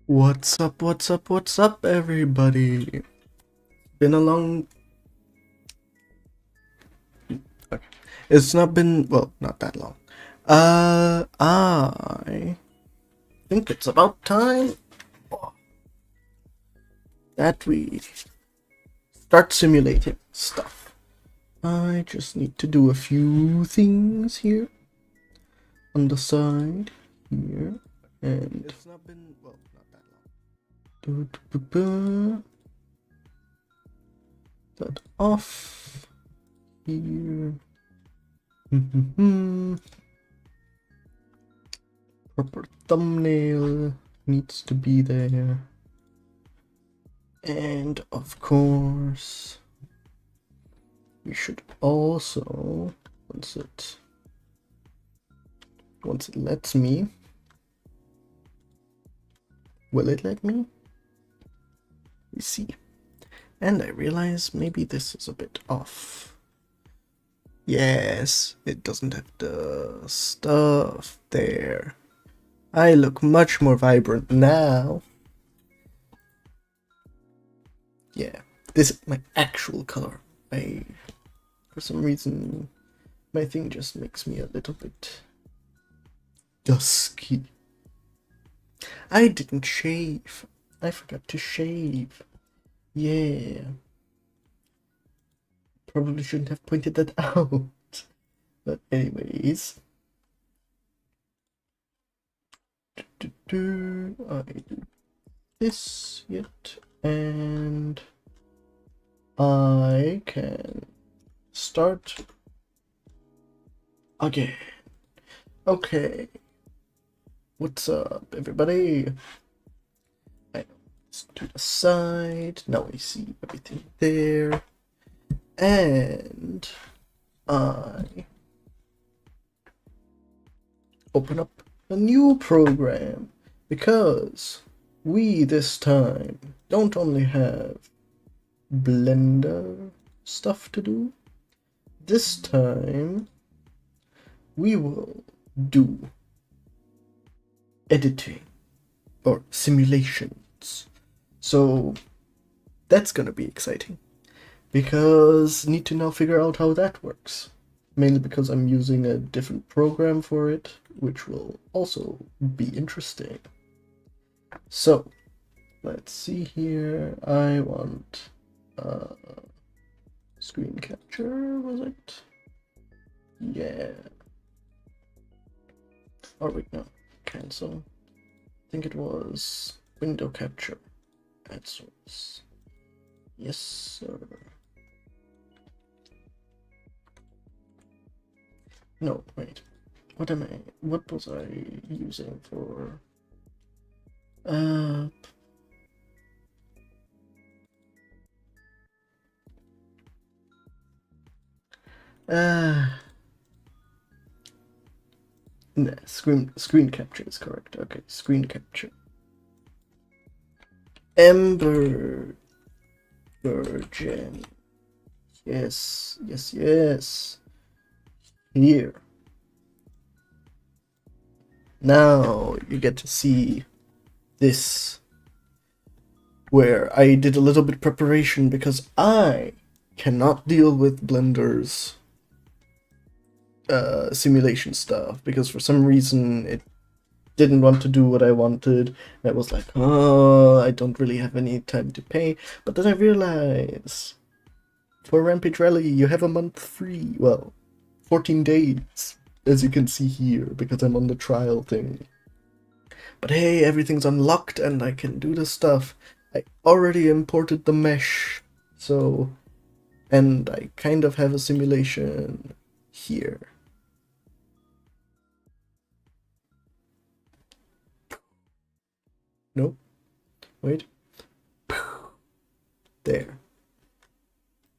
What's up, what's up, everybody? Been a long... Okay. It's not been, well, not that long. I think it's about time that we start simulating stuff. I just need to do a few things here on the side here, and it's not been, well, not that long. That off here. Proper thumbnail needs to be there. And of course, we should also, once it lets me, will it let me? We see. And I realize maybe this is a bit off. Yes, it doesn't have the stuff there. I look much more vibrant now. Yeah, this is my actual color. For some reason, my thing just makes me a little bit dusky. I didn't shave. I forgot to shave. Yeah. Probably shouldn't have pointed that out. But anyways. I do this yet, and I can start again. Okay. What's up, everybody? Let's to the side. Now I see everything there. And I open up a new program because we this time don't only have Blender stuff to do. This time we will do editing or simulations. So that's gonna be exciting because need to now figure out how that works. Mainly because I'm using a different program for it, which will also be interesting. So, let's see here. I want screen capture, was it? Yeah. Oh wait, no. Cancel. I think it was window capture. Add source. Yes, sir. No, wait. What was I using for? Nah, screen capture is correct. Okay, screen capture. Ember Virgin. Yes. Here. Now you get to see this, where I did a little bit of preparation because I cannot deal with Blender's simulation stuff, because for some reason it didn't want to do what I wanted. And I was like, oh, I don't really have any time to pay. But then I realized for Rampage Rally you have a month free. Well, 14 days, as you can see here, because I'm on the trial thing. But hey, everything's unlocked and I can do this stuff. I already imported the mesh, so, and I kind of have a simulation here. Nope. Wait. There.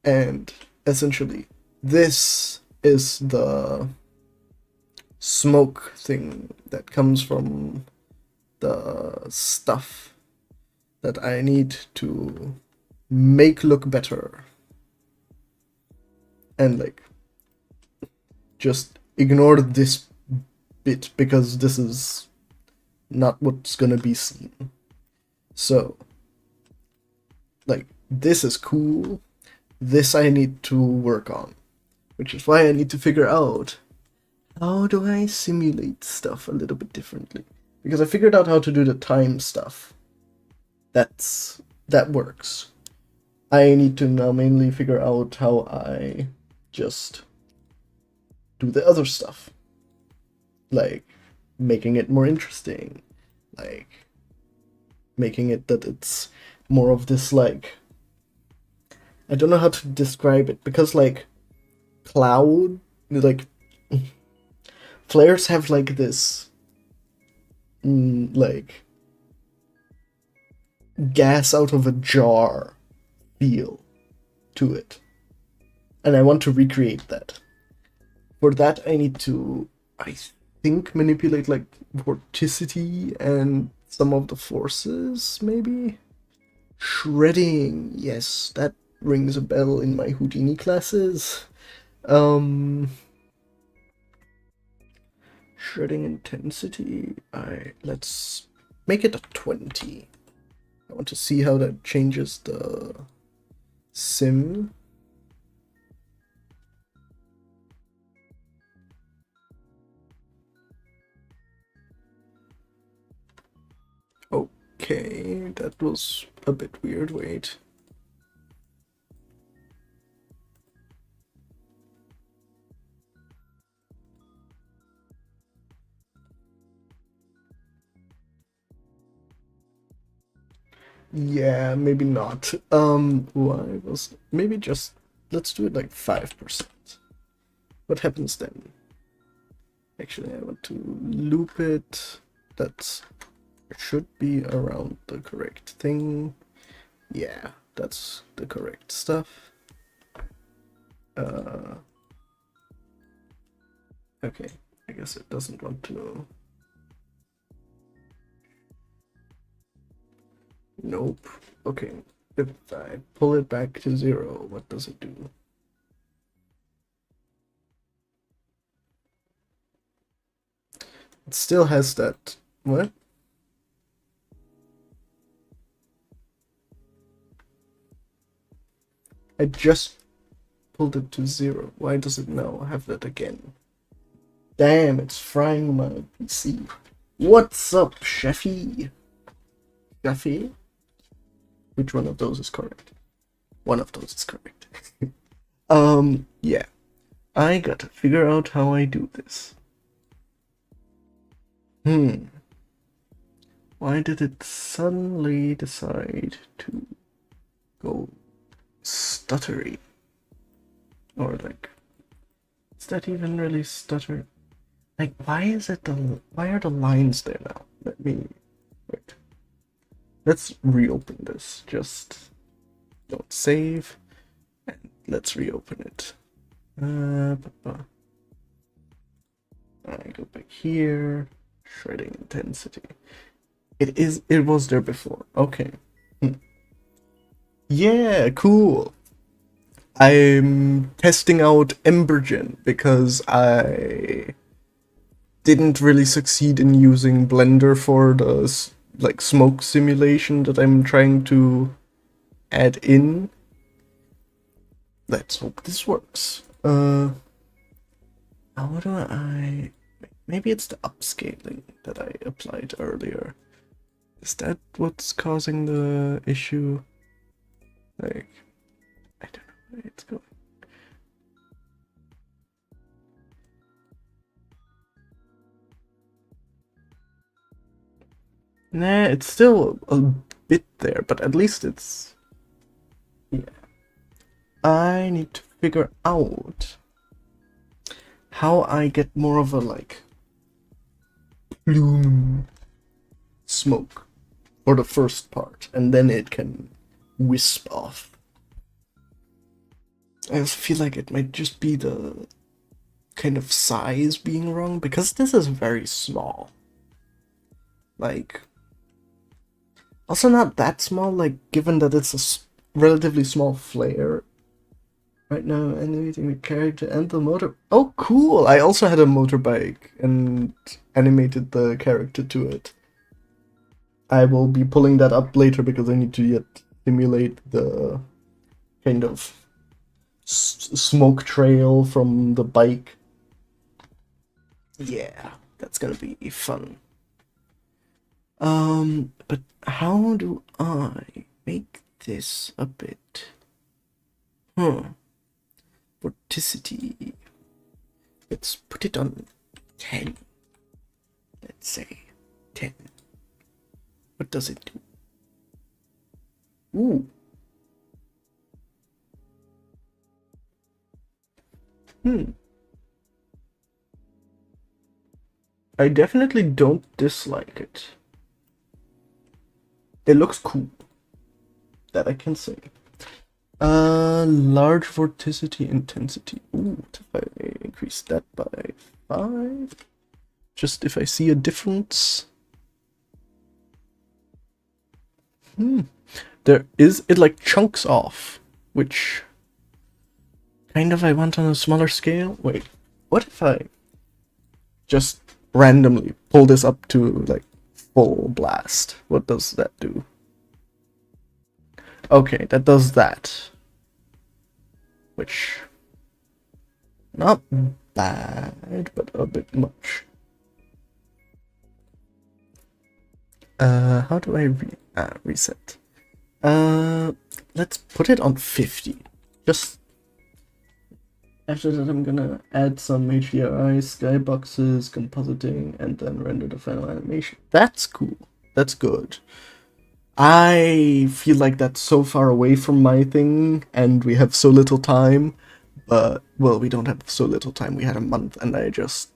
And essentially, this is the smoke thing that comes from the stuff that I need to make look better. And like, just ignore this bit because this is not what's gonna be seen. So, like, this is cool. This I need to work on, which is why I need to figure out how do I simulate stuff a little bit differently. Because I figured out how to do the time stuff. That works. I need to now mainly figure out how I just do the other stuff. Like, making it more interesting. Like, making it that it's more of this, like, I don't know how to describe it, because, like, cloud, like, flares have, like, this, like, gas out of a jar feel to it. And I want to recreate that. For that, I need to, I think, manipulate, like, vorticity and some of the forces, maybe? Shredding, yes, that rings a bell in my Houdini classes. Shredding intensity, let's make it a 20. I want to see how that changes the sim. Okay, that was a bit weird, wait. Yeah, maybe not. Why was maybe just let's do it like 5%. What happens then? Actually, I want to loop it. That should be around the correct thing. Yeah, that's the correct stuff. Okay, I guess it doesn't want to know. Nope. Okay, if I pull it back to 0, what does it do? It still has that. What? I just pulled it to 0. Why does it now have that again? Damn, it's frying my PC. What's up, Chefy? Chefy? Which one of those is correct? One of those is correct. Yeah. I gotta figure out how I do this. Why did it suddenly decide to go stuttery? Or like, is that even really stutter? Like, why are the lines there now? Let me, wait. Let's reopen this. Just don't save. And let's reopen it. I go back here. Shredding intensity. It was there before. Okay. Yeah, cool. I'm testing out Embergen because I didn't really succeed in using Blender for the like smoke simulation that I'm trying to add in. Let's hope this works. How do I... Maybe it's the upscaling that I applied earlier. Is that what's causing the issue? Like, I don't know where it's going. Nah, it's still a bit there, but at least it's... Yeah. I need to figure out how I get more of a, like, plume smoke for the first part, and then it can wisp off. I also feel like it might just be the kind of size being wrong, because this is very small. Like, also not that small, like, given that it's a relatively small flare. Right now, animating the character and the motor. Oh, cool! I also had a motorbike and animated the character to it. I will be pulling that up later because I need to yet simulate the kind of smoke trail from the bike. Yeah, that's gonna be fun. But how do I make this a bit? Vorticity. Let's put it on 10. Let's say 10. What does it do? Ooh. I definitely don't dislike it. It looks cool. That I can say. Large vorticity intensity. Ooh, what if I increase that by 5? Just if I see a difference. There is, it like chunks off, which kind of I want on a smaller scale. Wait, what if I just randomly pull this up to like full blast? What does that do? Okay, that does that. Which, not bad, but a bit much. How do I reset? Let's put it on 50. Just after that, I'm gonna add some HDRI, skyboxes, compositing, and then render the final animation. That's cool. That's good. I feel like that's so far away from my thing, and we have so little time. But, well, we don't have so little time. We had a month, and I just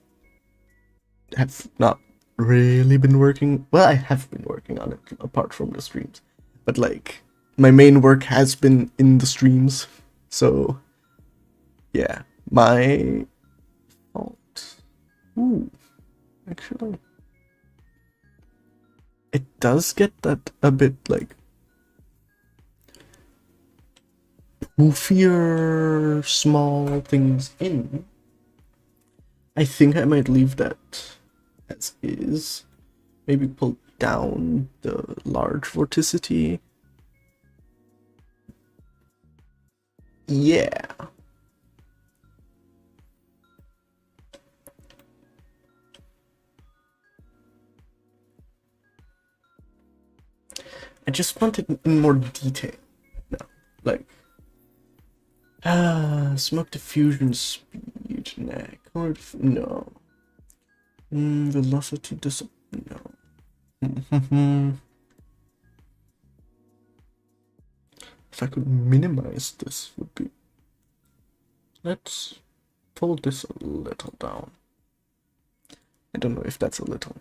have not really been working. Well, I have been working on it, apart from the streams. But, like, my main work has been in the streams. So, yeah, my fault. Ooh, actually. It does get that a bit, like, poofier small things in. I think I might leave that as is. Maybe pull down the large vorticity. Yeah. I just want it in more detail. No, like, smoke diffusion speed, no. Velocity no. If I could minimize this, would be. Let's pull this a little down. I don't know if that's a little.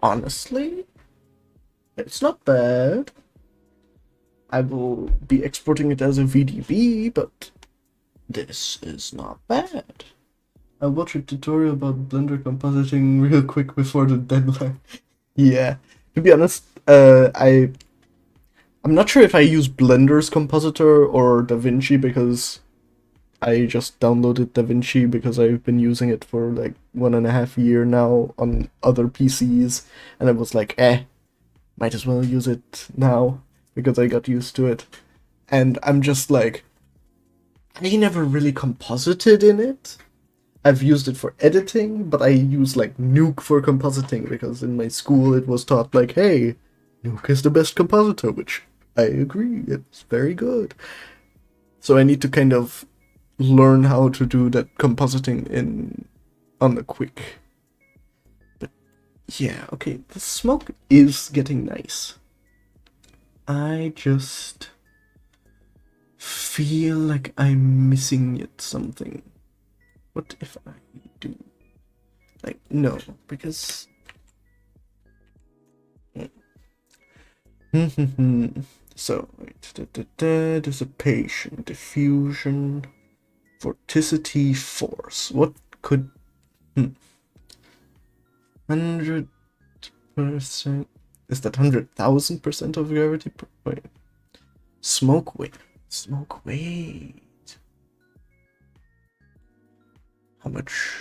Honestly, it's not bad. I will be exporting it as a VDB, but this is not bad. I'll watch a tutorial about Blender compositing real quick before the deadline. Yeah, to be honest, I'm not sure if I use Blender's compositor or DaVinci because I just downloaded DaVinci because I've been using it for like 1.5 years now on other PCs, and I was like, might as well use it now because I got used to it. And I'm just like, I never really composited in it. I've used it for editing, but I use like Nuke for compositing because in my school it was taught like, hey, Nuke is the best compositor, which I agree, it's very good. So I need to kind of learn how to do that compositing on the quick. But yeah, okay, the smoke is getting nice. I just feel like I'm missing yet something. What if I do? Like, no, because... So, wait, dissipation, diffusion, vorticity, force. What could... 100%... Is that 100,000% of gravity? Wait. Smoke weight. Smoke weight. How much?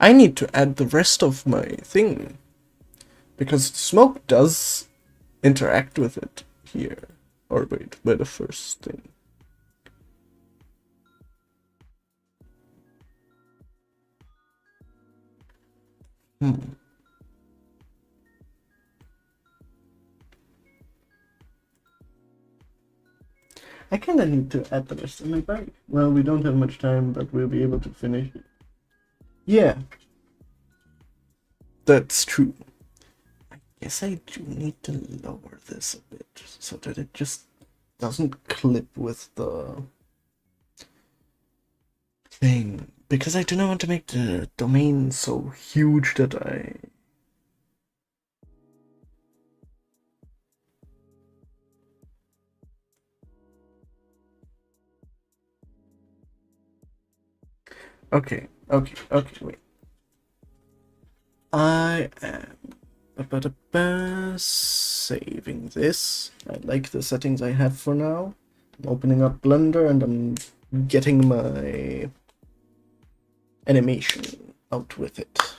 I need to add the rest of my thing. Because smoke does interact with it here. Or wait, by the first thing. I kinda need to add the rest of my bike. Well, we don't have much time, but we'll be able to finish it. Yeah. That's true. I guess I do need to lower this a bit so that it just doesn't clip with the thing. Because I do not want to make the domain so huge that I... Okay, wait. I am saving this. I like the settings I have for now. I'm opening up Blender and I'm getting my animation out with it.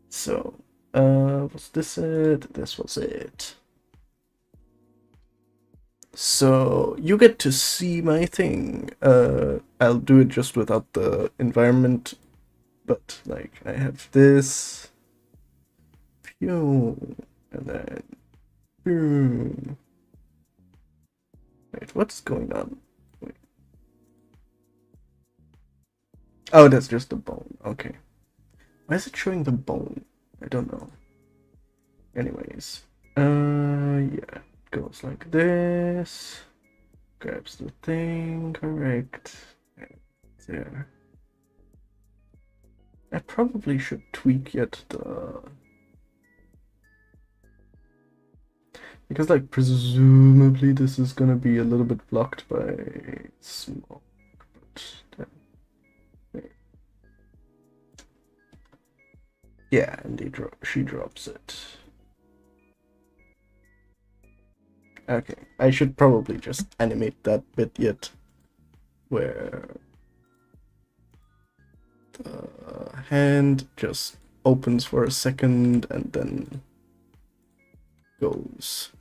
So, was this it? This was it. So, you get to see my thing. I'll do it just without the environment, but like, I have this. Pew, and then, pew. Wait, what's going on? Wait. Oh, that's just the bone. Okay. Why is it showing the bone? I don't know. Anyways, yeah, it goes like this. Grabs the thing, correct. There. I probably should tweak yet the... Because, like, presumably this is gonna be a little bit blocked by smoke, but then... Wait. Yeah, and she drops it. Okay, I should probably just animate that bit yet, where the hand just opens for a second and then goes.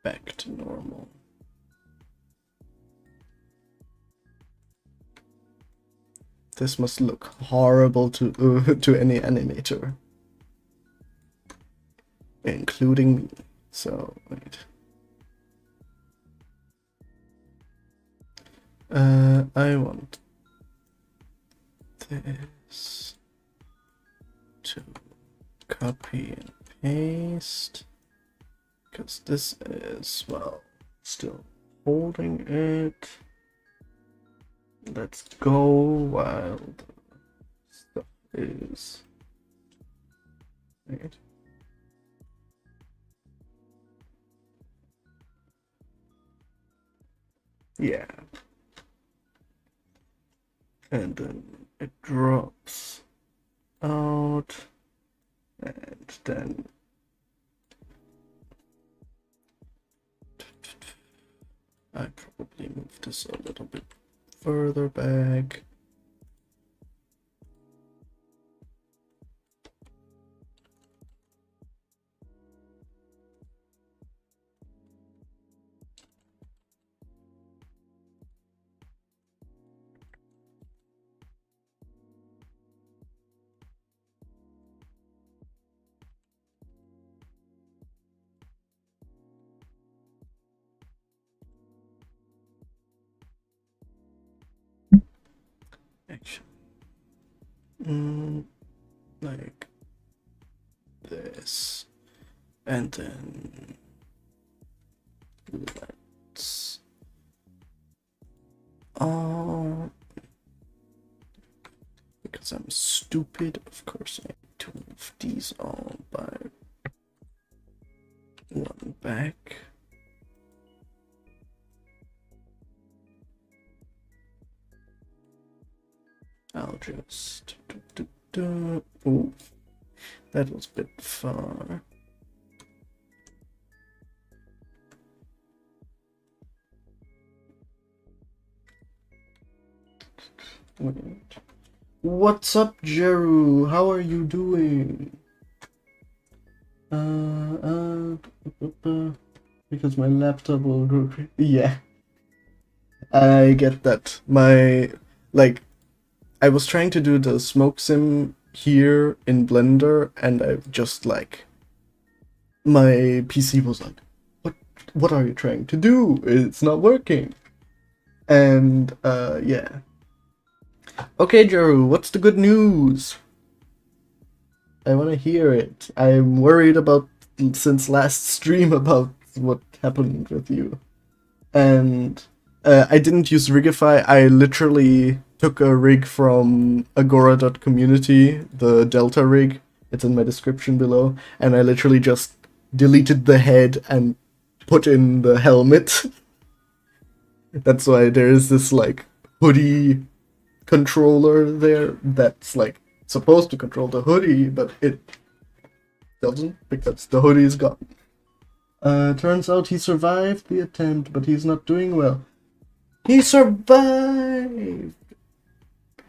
Back to normal. This must look horrible to any animator, including me. So wait. I want this to copy and paste, because this is, well, still holding it. Let's go while the stuff is... Wait. Yeah. And then it drops out, and then I probably move this a little bit further back. Actually, like this, and then let's because I'm stupid. Of course, I need to move these all by one back. I'll just... Oh, that was a bit far. Wait. What's up, Jeru? How are you doing? Because my laptop will go crazy. Yeah, I get that. I was trying to do the smoke sim here in Blender, and I just my PC was like, what are you trying to do? It's not working. And yeah. Okay, Jeru, what's the good news? I want to hear it. I'm worried about since last stream about what happened with you. And I didn't use Rigify. I literally took a rig from agora.community, the Delta rig. It's in my description below. And I literally just deleted the head and put in the helmet. That's why there is this hoodie controller there that's supposed to control the hoodie, but it doesn't because the hoodie is gone. Turns out he survived the attempt, but he's not doing well. He survived!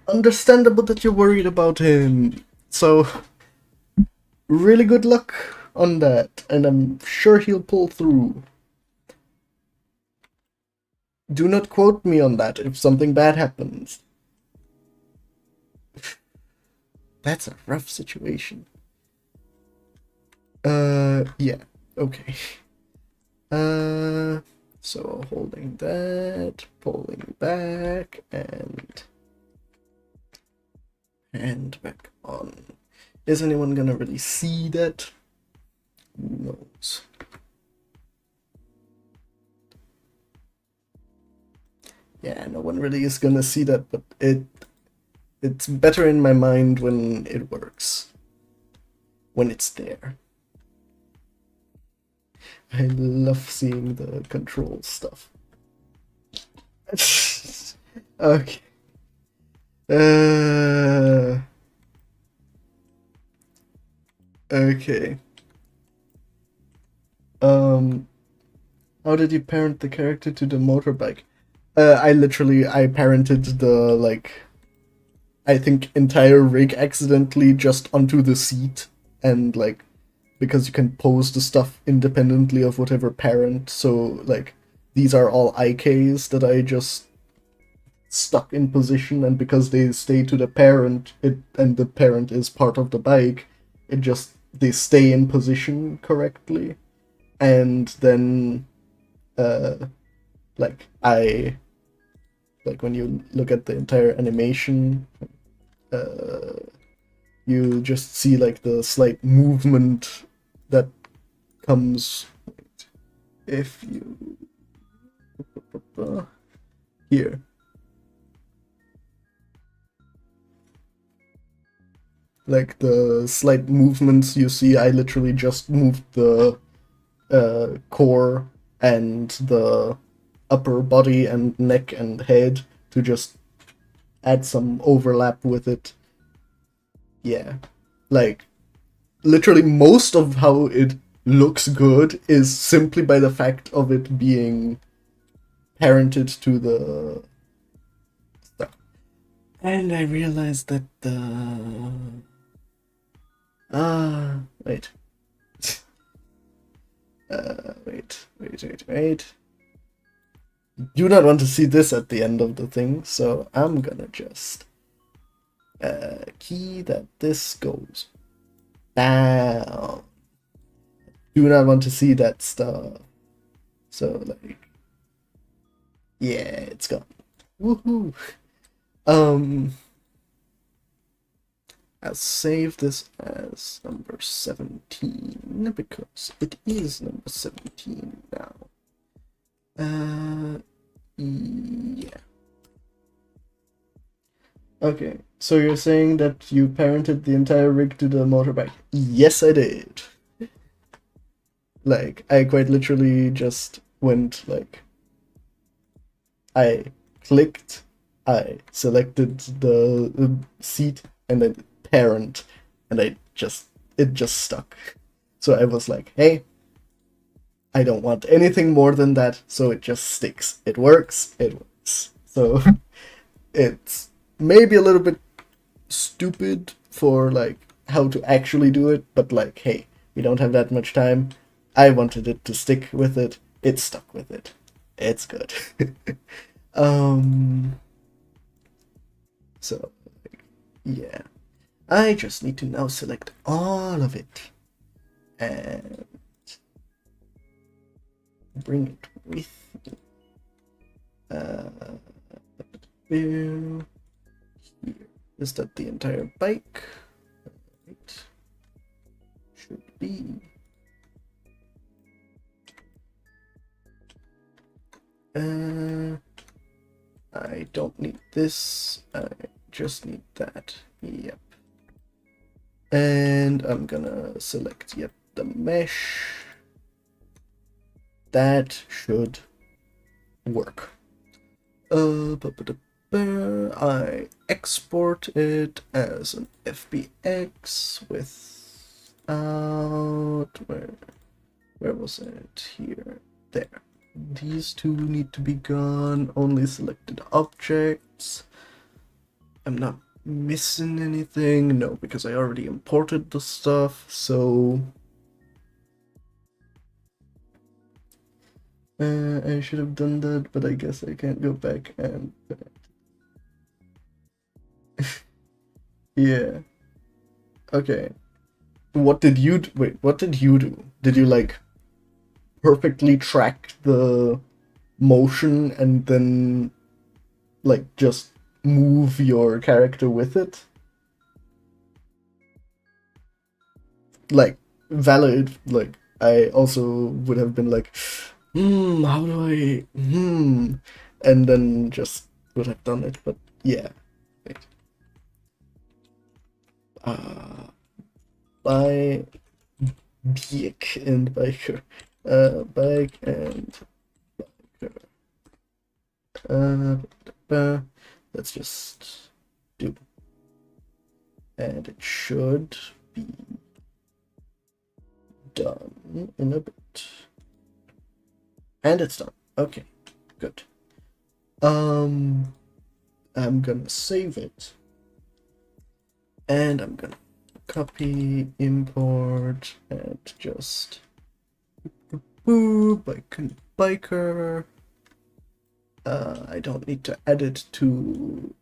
Understandable that you're worried about him. So, really good luck on that, and I'm sure he'll pull through. Do not quote me on that if something bad happens. That's a rough situation. Yeah, okay. So holding that, pulling back, and back on. Is anyone gonna really see that? Who knows? Yeah, no one really is gonna see that, but it's better in my mind when it works. When it's there. I love seeing the control stuff. Okay. Okay. How did you parent the character to the motorbike? I parented the, I think entire rig accidentally just onto the seat, and because you can pose the stuff independently of whatever parent, so these are all IKs that I just stuck in position, and because they stay to the parent, and the parent is part of the bike, they stay in position correctly, and then when you look at the entire animation, you just see the slight movement that comes if you here. The slight movements you see, I literally just moved the core and the upper body and neck and head to just add some overlap with it. Yeah. Literally most of how it looks good is simply by the fact of it being parented to the stuff. And I realized that wait. Wait. Do not want to see this at the end of the thing, so I'm gonna just key that this goes down. Do not want to see that stuff. So yeah, it's gone. Woohoo! I'll save this as number 17 because it is number 17 now. Yeah. Okay, so you're saying that you parented the entire rig to the motorbike? Yes, I did. Like, I quite literally just went like, I clicked, I selected the seat, and then parent, and it just stuck. So I was like, hey, I don't want anything more than that, so it just sticks. It works, it works. So it's maybe a little bit stupid for like how to actually do it, but like, hey, we don't have that much time. I wanted it to stick with it. It stuck with it. It's good. um so yeah. I just need to now select all of it and bring it with me. Here. Is that the entire bike? Right. Should be. I don't need this. I just need that. Yep. And I'm gonna select, yep, the mesh. That should work. I export it as an FBX without, where was it? Here, there. These two need to be gone, only selected objects. I'm not missing anything, no, because I already imported the stuff, so I should have done that, but I guess I can't go back and yeah. Okay. What did you do? Wait, what did you do? Did you like perfectly track the motion and then like just move your character with it? Like valid, like I also would have been like, how do I and then just would have done it, but yeah. Wait. By bike and biker. Bike and biker. Let's just do. And it should be done in a bit. And it's done. Okay, good. I'm gonna save it. And I'm gonna copy, import, and just bike and biker. I don't need to add it to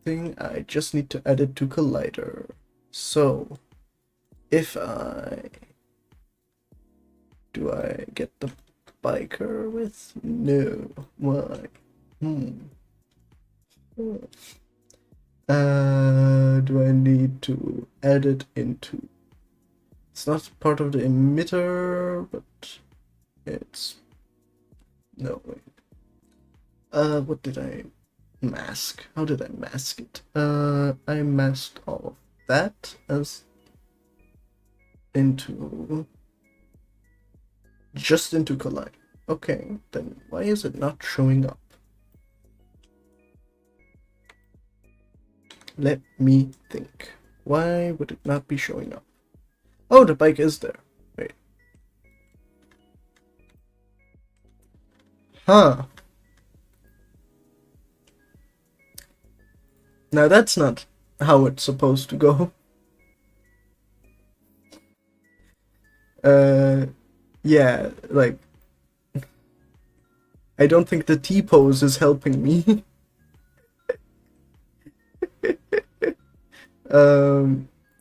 thing. I just need to add it to collider. So if do I get the biker with? No. Why? Do I need to add it into? It's not part of the emitter, but it's no wait. What did I mask? How did I mask it? I masked all of that as into just into collide. Okay, then why is it not showing up? Let me think. Why would it not be showing up? Oh, the bike is there. Wait. Huh. Now that's not how it's supposed to go. Yeah, like I don't think the T-pose is helping me.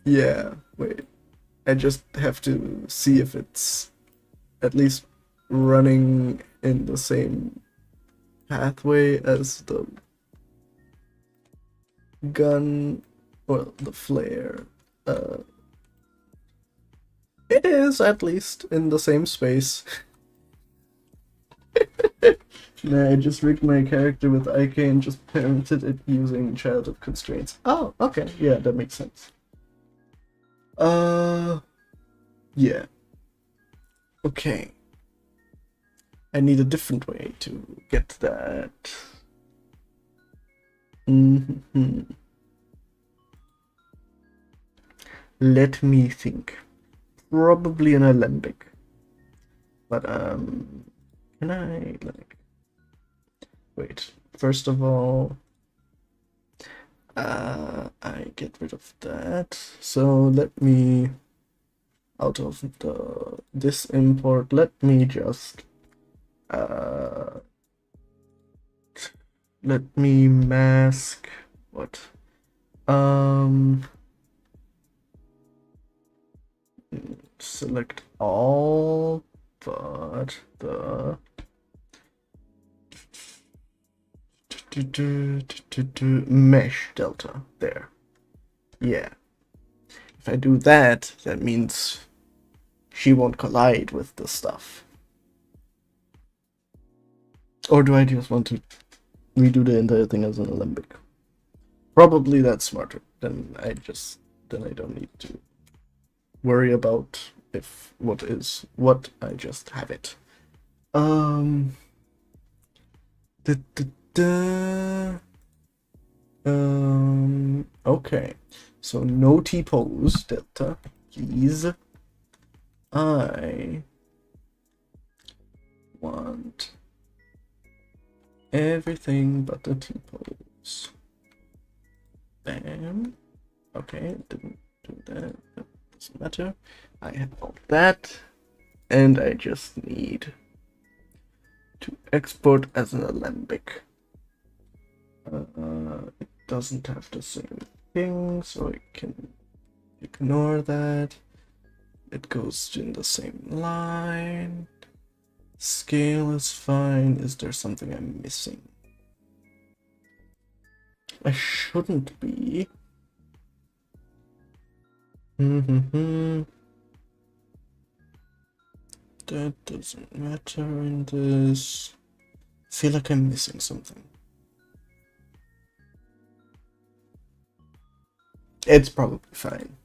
Yeah, wait. I just have to see if it's at least running in the same pathway as the gun, well, the flare. It is at least in the same space. Nah, I just rigged my character with IK and just parented it using childhood constraints. Oh, okay. Yeah, that makes sense. Yeah. Okay. I need a different way to get that. Let me think. Probably an alembic. But, can I, like... Wait. First of all... I get rid of that. So let me... Out of this import, let me just... let me mask... What? Select all, but the mesh delta there. Yeah. If I do that, that means she won't collide with the stuff. Or do I just want to redo the entire thing as an alembic? Probably that's smarter. Then I don't need to worry about if what is what. I just have it. Okay. So no T-pose delta, please. I want everything but the T-pose. Bam. Okay, didn't do that. That doesn't matter. I have all that. And I just need to export as an alembic. It doesn't have the same thing, so I can ignore that. It goes in the same line. Scale is fine. Is there something I'm missing? I shouldn't be. That doesn't matter in this. I feel like I'm missing something. It's probably fine.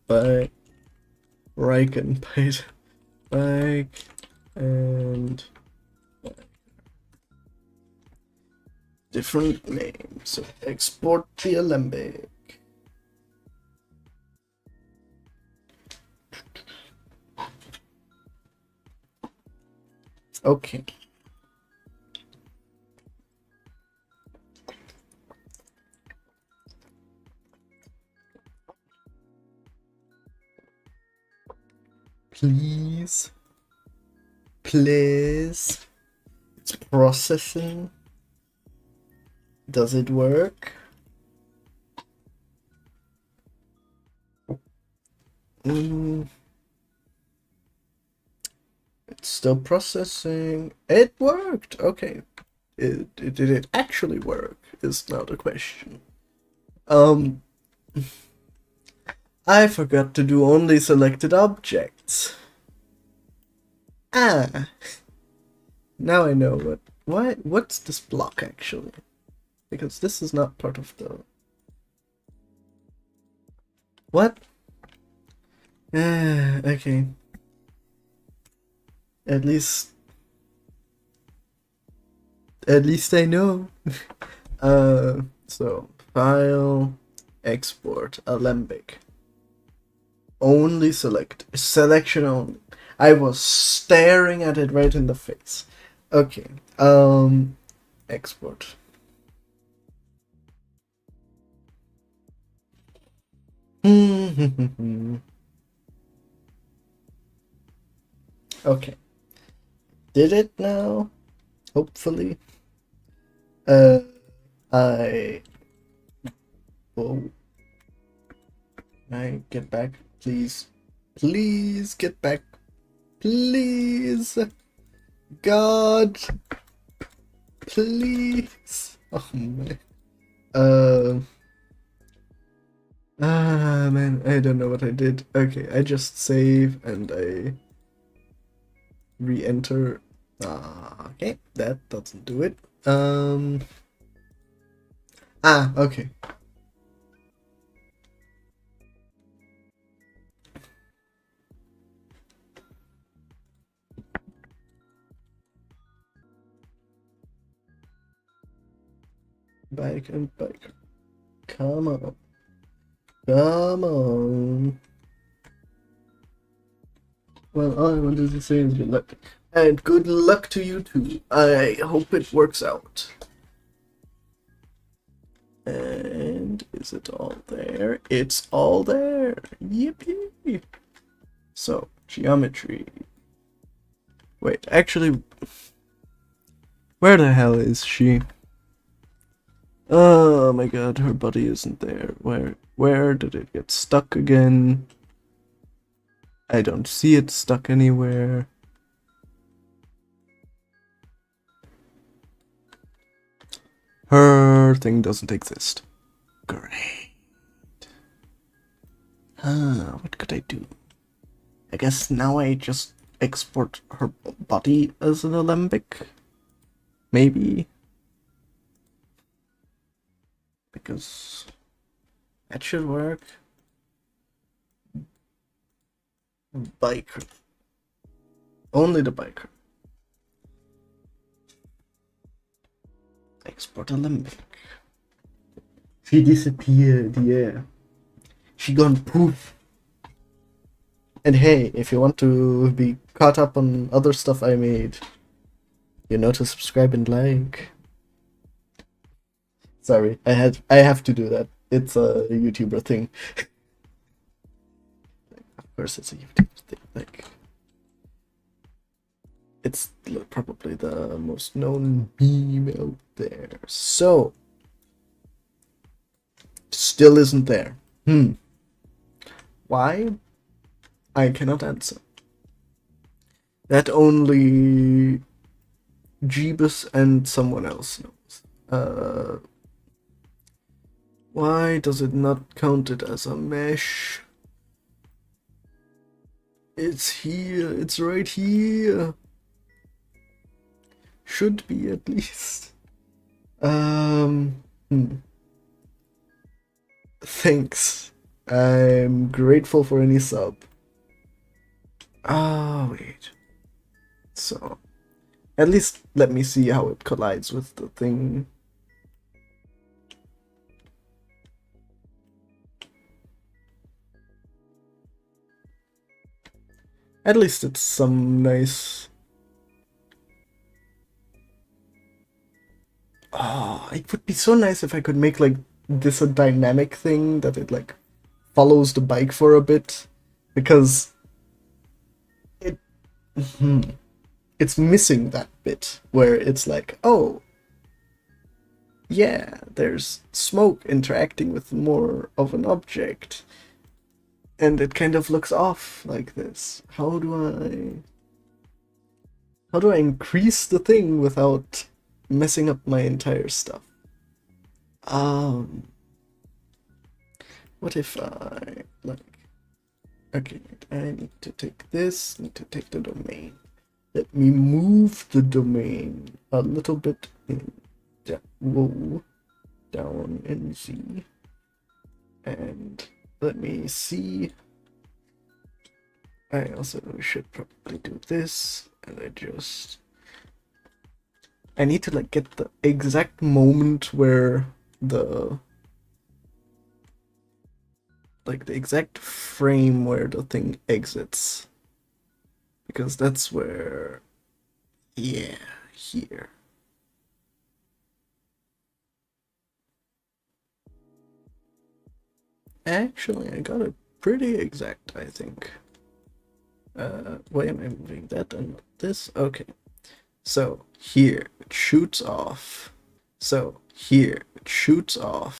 Bike, Reich and bike, and different name. So export the alembic. Okay. Please. Please. It's processing. Does it work? It's still processing. It worked. Okay. Did it actually work? Is now the question. I forgot to do only selected objects. Ah. Now I know what's this block actually? Because this is not part of the... What? Okay. At least I know. So file, export, alembic. Only selection only. I was staring at it right in the face. Okay. Export. Okay. Did it now? Hopefully. Whoa. Can I get back? Please. Please get back. Please. God. Please. Oh man. Man, I don't know what I did. Okay, I just save and I re-enter. Okay, that doesn't do it. Okay. Bike and biker. Come on. Come on. Well, all I wanted to say is good luck. And good luck to you too. I hope it works out. And is it all there? It's all there. Yippee. So, geometry. Wait, actually, where the hell is she? Oh my god, her body isn't there. Where did it get stuck again? I don't see it stuck anywhere. Her thing doesn't exist. Great. What could I do? I guess now I just export her body as an alembic? Maybe? Because that should work. Biker. Only the biker. Export alembic. She disappeared, yeah. She gone poof. And hey, if you want to be caught up on other stuff I made, you know to subscribe and like. Sorry, I have to do that. It's a YouTuber thing. Of course it's a YouTuber thing. Like, it's probably the most known meme out there. So, still isn't there. Why? I cannot answer. That only Jeebus and someone else knows. Why does it not count it as a mesh? It's here. It's right here. Should be at least. Thanks. I'm grateful for any sub. Wait. So, at least let me see how it collides with the thing. At least it's some nice... it would be so nice if I could make like this a dynamic thing that it like follows the bike for a bit, because it's missing that bit where it's like, oh yeah, there's smoke interacting with more of an object, and it kind of looks off like this. How do I increase the thing without messing up my entire stuff? What if I, like, okay, I need to take this, need to take the domain. Let me move the domain a little bit in, down in Z. And let me see. I also should probably do this, and I need to like get the exact moment where the exact frame where the thing exits, because that's where, yeah, here. Actually, I got it pretty exact, I think. Why am I moving that and not this? Okay. So here it shoots off. So here it shoots off.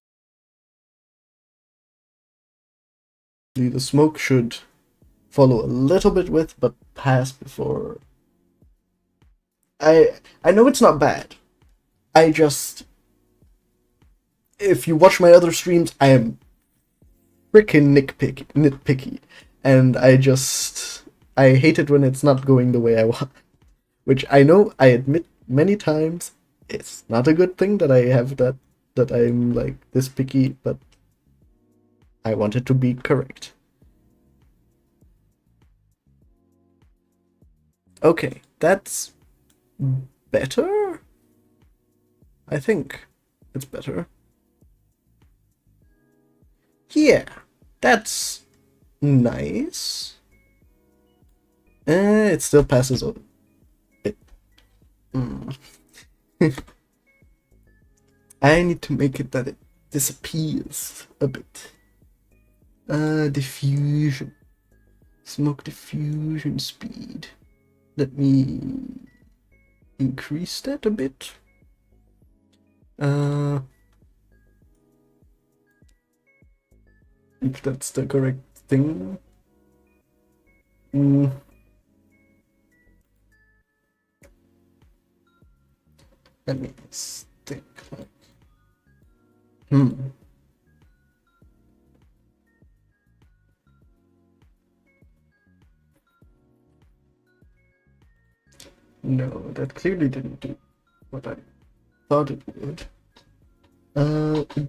The smoke should follow a little bit with, but pass before. I know it's not bad. I just, if you watch my other streams, I am freaking nitpicky, and I hate it when it's not going the way I want. which I know I admit many times it's not a good thing that I have that I'm like this picky, but I want it to be correct. Okay, that's better? I think it's better. Yeah, that's nice. It still passes a bit. I need to make it that it disappears a bit. Diffusion. Smoke diffusion speed. Let me increase that a bit. If that's the correct thing. Let me think. No, that clearly didn't do what I thought it would. It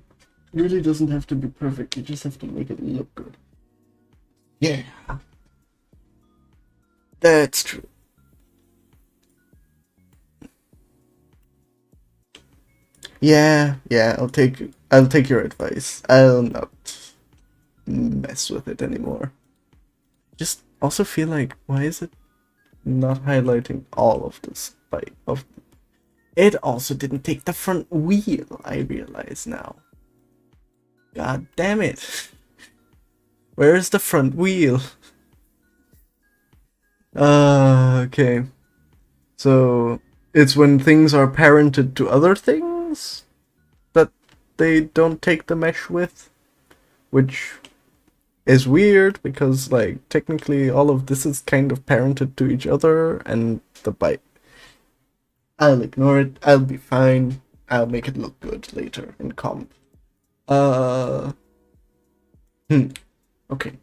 really doesn't have to be perfect, you just have to make it look good. Yeah. That's true. Yeah, I'll take your advice. I'll not mess with it anymore. Just also feel like, why is it not highlighting all of this bite of it? Also didn't take the front wheel, I realize now. God damn it. Where is the front wheel? Okay. So it's when things are parented to other things that they don't take the mesh with, which is weird because like technically all of this is kind of parented to each other, and the bite. I'll ignore it. I'll be fine. I'll make it look good later in comp. Okay.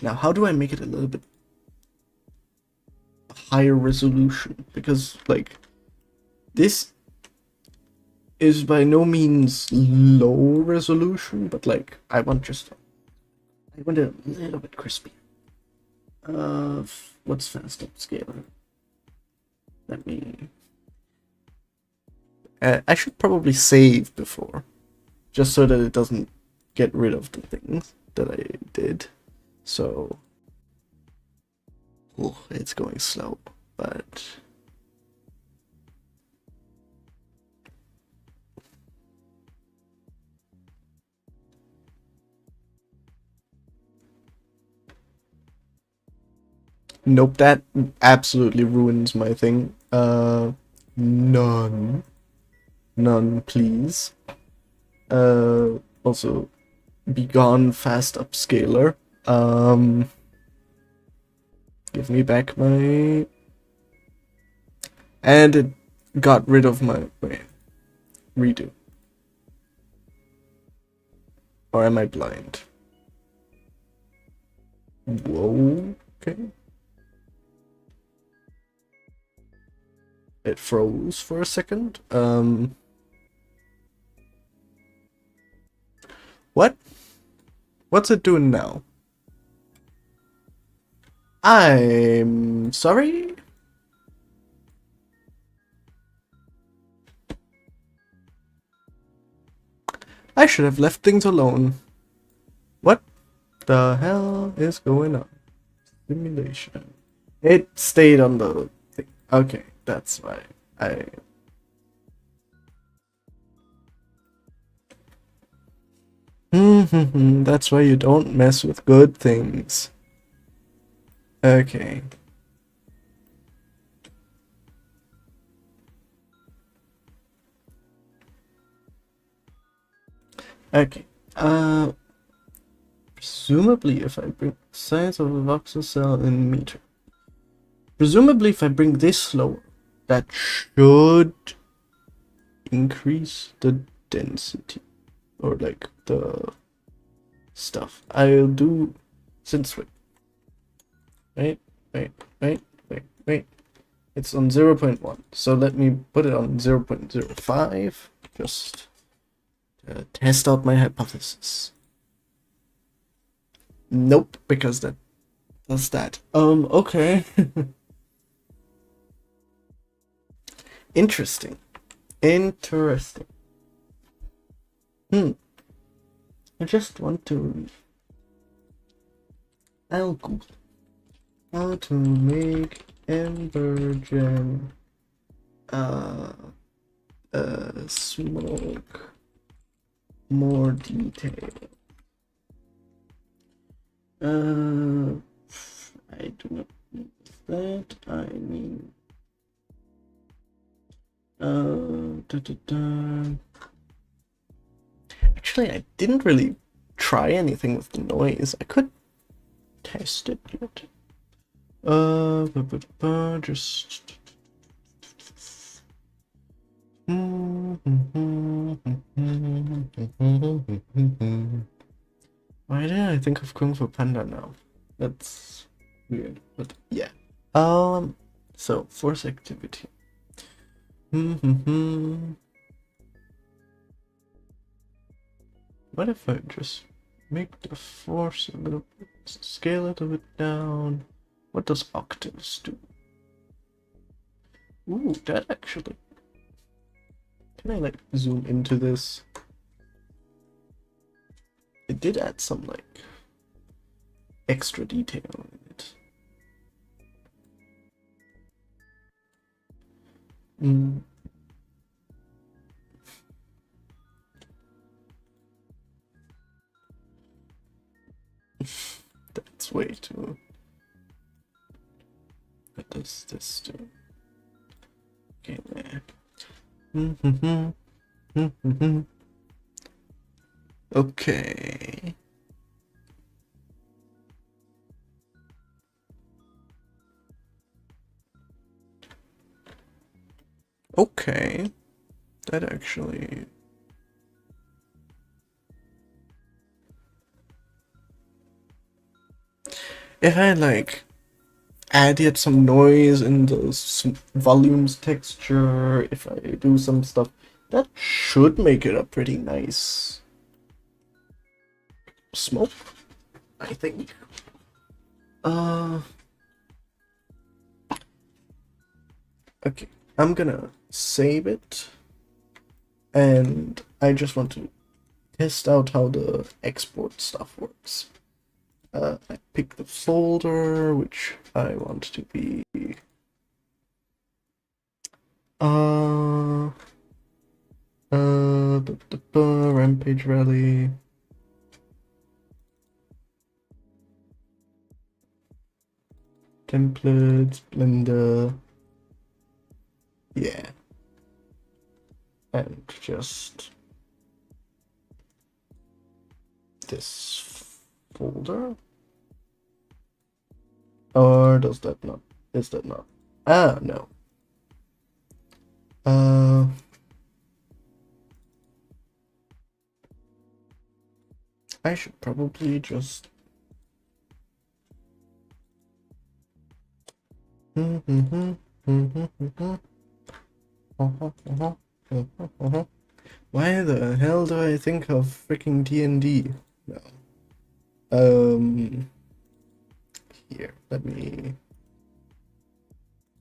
Now, how do I make it a little bit higher resolution? Because, like, this is by no means low resolution, but, like, I want it a little bit crispy. What's fast upscaler? Let me... I should probably save before, just so that it doesn't get rid of the things that I did. So, it's going slow, but nope, that absolutely ruins my thing. None, please. Also, be gone, fast upscaler. Give me back my... And it got rid of my... Wait. Redo. Or am I blind? Whoa. Okay. It froze for a second. What? What's it doing now? I'm sorry? I should have left things alone. What the hell is going on? Simulation. It stayed on the thing. Okay, that's why I... That's why you don't mess with good things. Okay. Okay. Presumably if I bring size of a voxel cell in meter. Presumably if I bring this lower, that should increase the density. Or like the stuff. I'll do... Since wait. Wait. It's on 0.1, so let me put it on 0.05, just test out my hypothesis. Nope, because that does that. Okay. Interesting. Interesting. I just want to... I'll Google how to make Ember Gem smoke more detail. I do not mean that. I mean Actually, I didn't really try anything with the noise. I could test it yet. Just. Why did I think of Kung Fu Panda now? That's weird, but yeah. So force activity. What if I just make the force a little bit, scale it a bit down? What does octaves do? Ooh, that actually. Can I like zoom into this? It did add some like extra detail in it. That's way too. What does this do? Okay, there. Okay. Okay. That actually... If I like added some noise in the volumes texture, if I do some stuff, that should make it a pretty nice smoke, I think. Okay, I'm gonna save it, and I just want to test out how the export stuff works. I pick the folder which I want to be Rampage Rally. Templates, Blender. Yeah. And just this folder. Or does that not? Is that not? Ah, no. I should probably just... Why the hell do I think of freaking D&D? No. Here, let me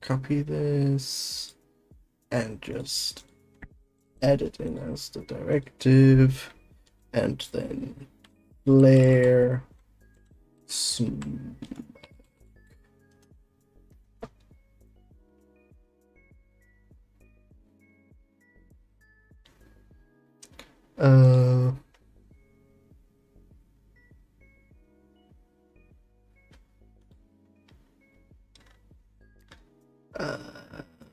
copy this and just add it in as the directive, and then layer some.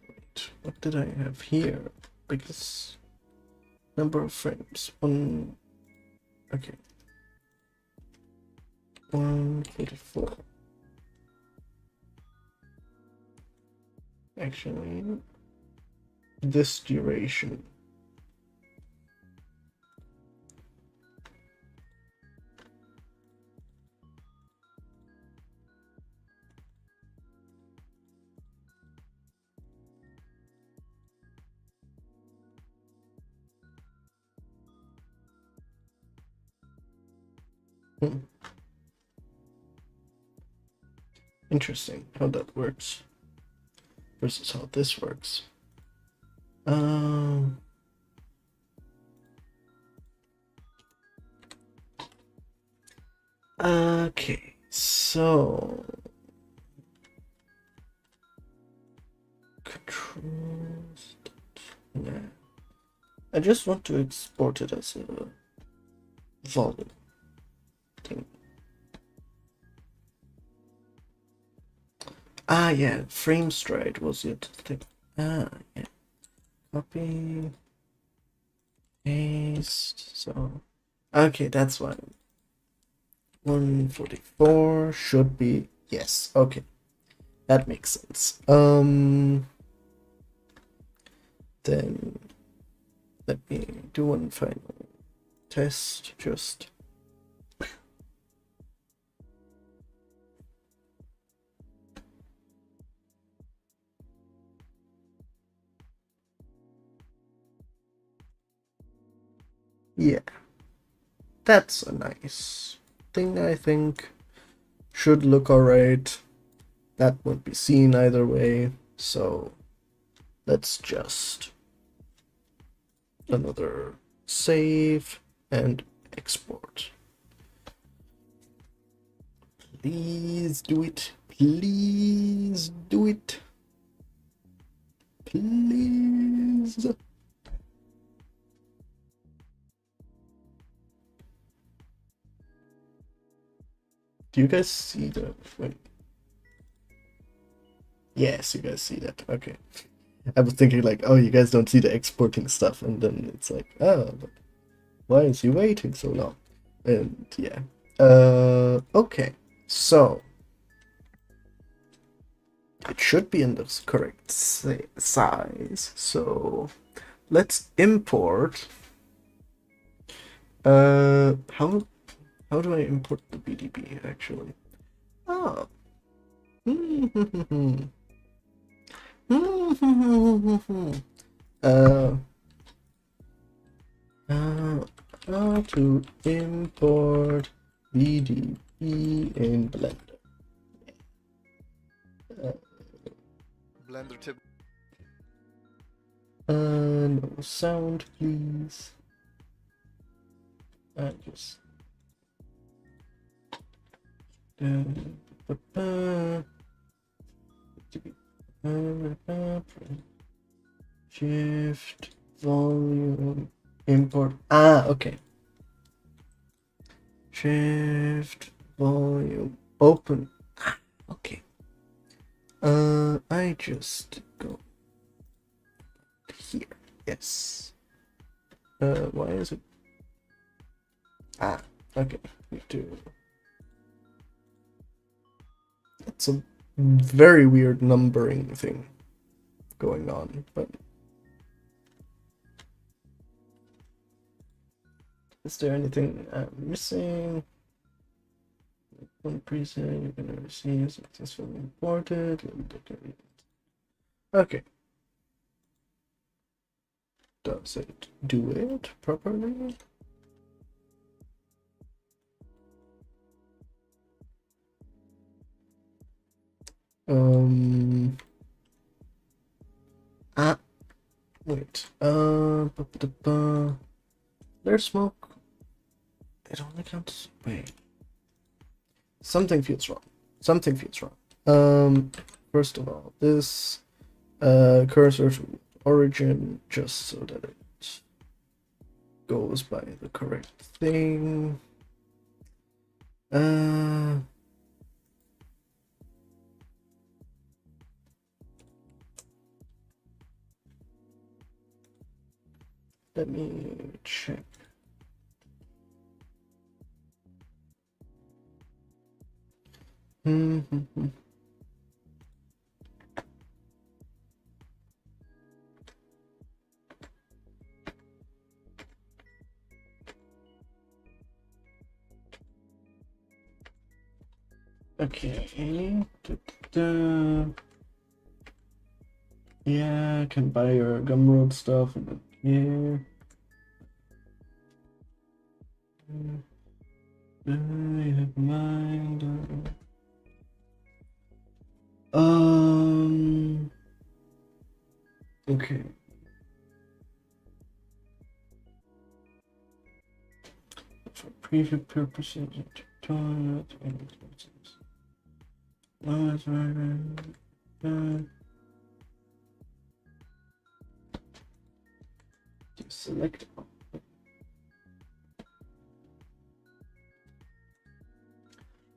Wait, what did I have here? Because number of frames, one. Okay, 144. Actually, this duration. Hmm. Interesting how that works versus how this works. Okay, so controls. Yeah. I just want to export it as a volume thing. Ah, yeah, frame stride was the other thing. Ah, yeah. Copy, paste. So, okay, that's why. 144 should be yes. Okay, that makes sense. Then let me do one final test. Just yeah, that's a nice thing. I think should look alright. That won't be seen either way. So let's just another save and export. Please do it. Please do it. Please. Do you guys see the... Wait. Yes, you guys see that. Okay. I was thinking like, oh, you guys don't see the exporting stuff, and then it's like, oh, but why is he waiting so long? And yeah. Okay. So it should be in the correct size. So let's import. How do I import the BDB actually? Oh. How to import BDB in Blender. Blender tip. No sound, please. Just. Shift volume import. Ah, okay. Shift volume open. Ah, okay. I just go here. Yes. Why is it? Ah, okay. Need to. It's a very weird numbering thing going on, but is there anything I'm missing? One preset you're gonna receive successfully imported. Okay. Does it do it properly? Ah, wait. There's smoke. It only counts. Wait. Something feels wrong. Something feels wrong. First of all, this cursor to origin, just so that it goes by the correct thing. Let me check. Okay. Yeah, I can buy your Gumroad stuff and then, yeah. I have mind. Okay. For preview purposes, toilet and select.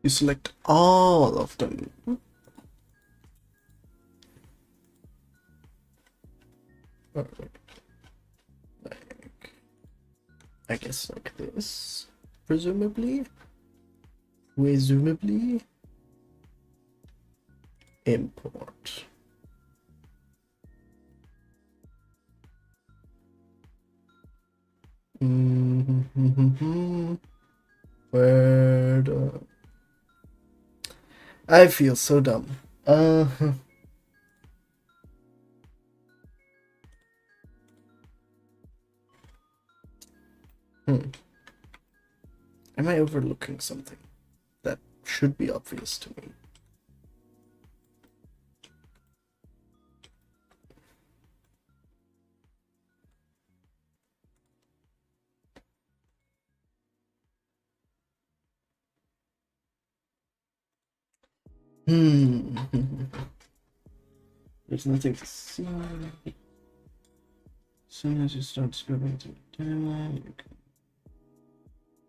You select all of them. Like, I guess like this, presumably. Import. Word. I feel so dumb. Am I overlooking something that should be obvious to me? There's nothing to see. As soon as you start scrolling through the timeline, you can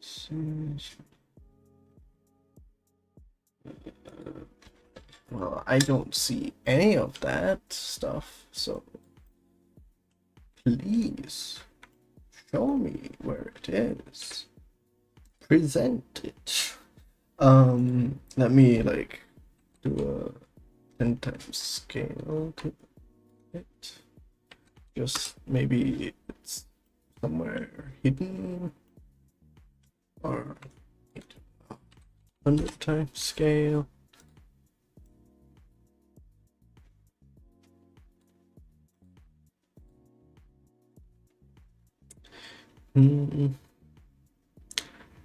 see. Well, I don't see any of that stuff, so please show me where it is. Present it. Let me like do a 10 times scale to it. Just maybe it's somewhere hidden, or 100 times scale.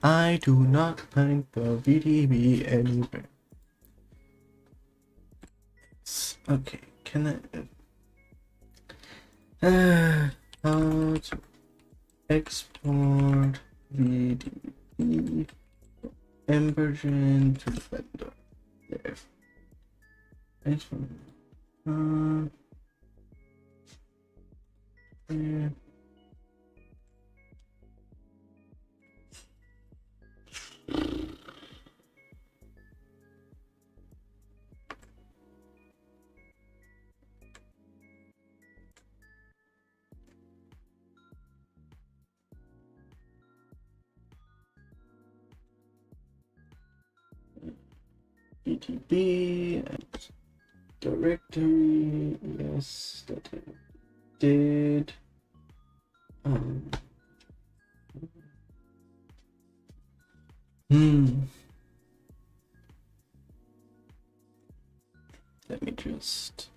I do not find the VDB anywhere. Okay, can I how to export VDB version to the vendor? There. There. VDB and directory. Yes, that I did. Let me just.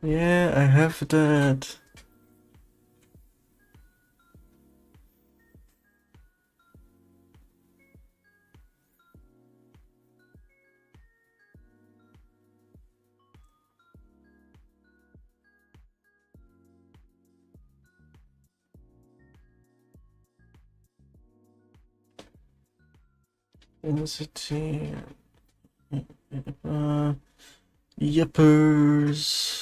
Yeah, I have that. Intensity. Yippers.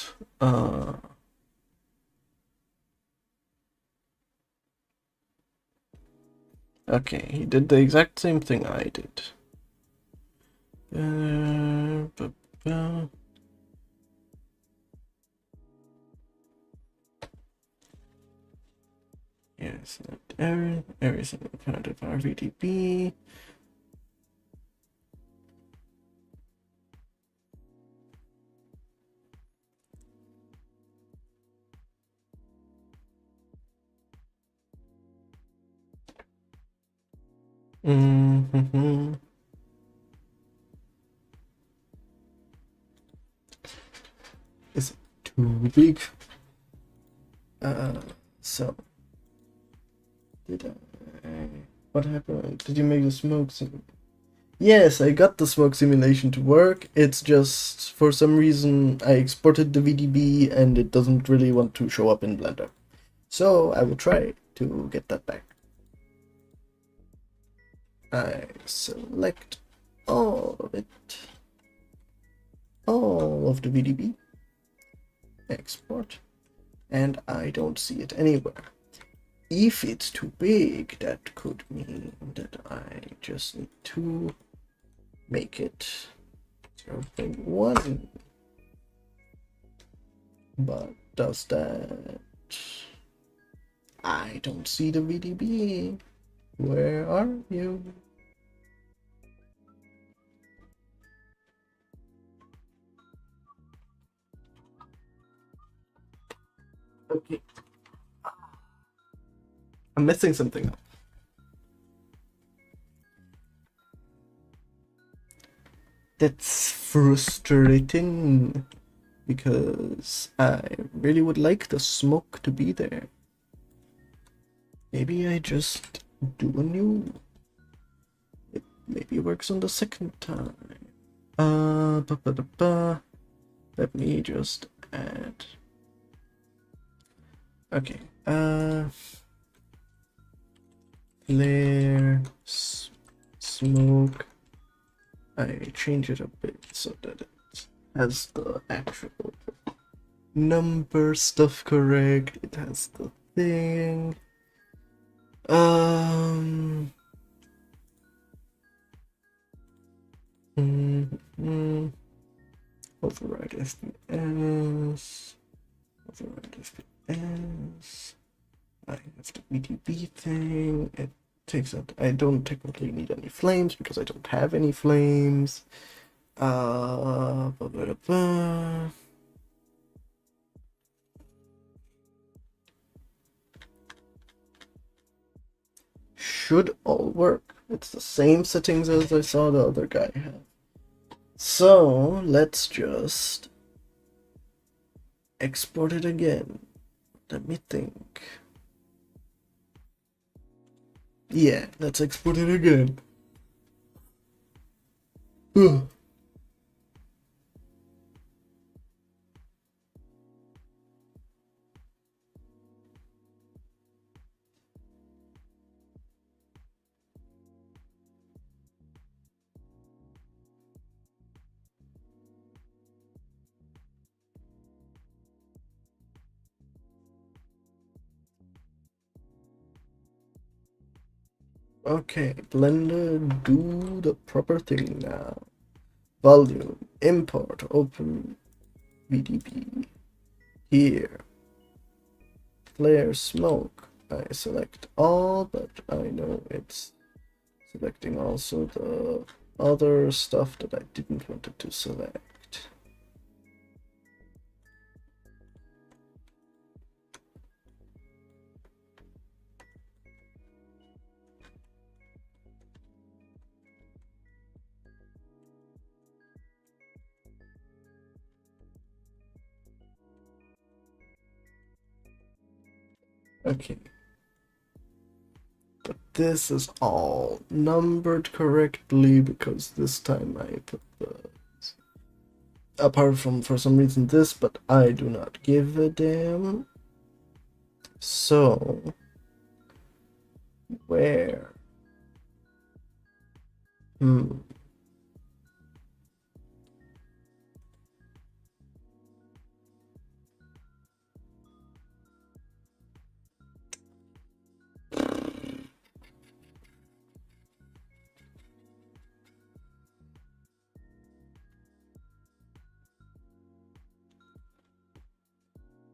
Okay, he did the exact same thing I did. Yes, everything part of our VDB. too big. So did I? What happened? Did you make the smoke simulation? Yes, I got the smoke simulation to work. It's just for some reason I exported the VDB and it doesn't really want to show up in Blender. So I will try to get that back. I select all of it, all of the VDB, export, and I don't see it anywhere. If it's too big, that could mean that I just need to make it 0.1. But does that? I don't see the VDB. Where are you? Okay. I'm messing something up. That's frustrating because I really would like the smoke to be there. Maybe I just do a new. It maybe works on the second time. Let me just add. Okay. Flare, smoke. I change it a bit so that it has the actual number stuff correct. It has the thing. Override FPS. Override FPS. I have the VDB thing. It takes out. I don't technically need any flames because I don't have any flames. Should all work. It's the same settings as I saw the other guy have. So let's just export it again. Let me think. Yeah, let's export it again. Ugh. Okay, Blender, do the proper thing now. Volume, import, open VDB. Here. Flare, smoke. I select all, but I know it's selecting also the other stuff that I didn't want it to select. Okay. But this is all numbered correctly because this time I put the... Apart from, for some reason, this, but I do not give a damn. So... Where?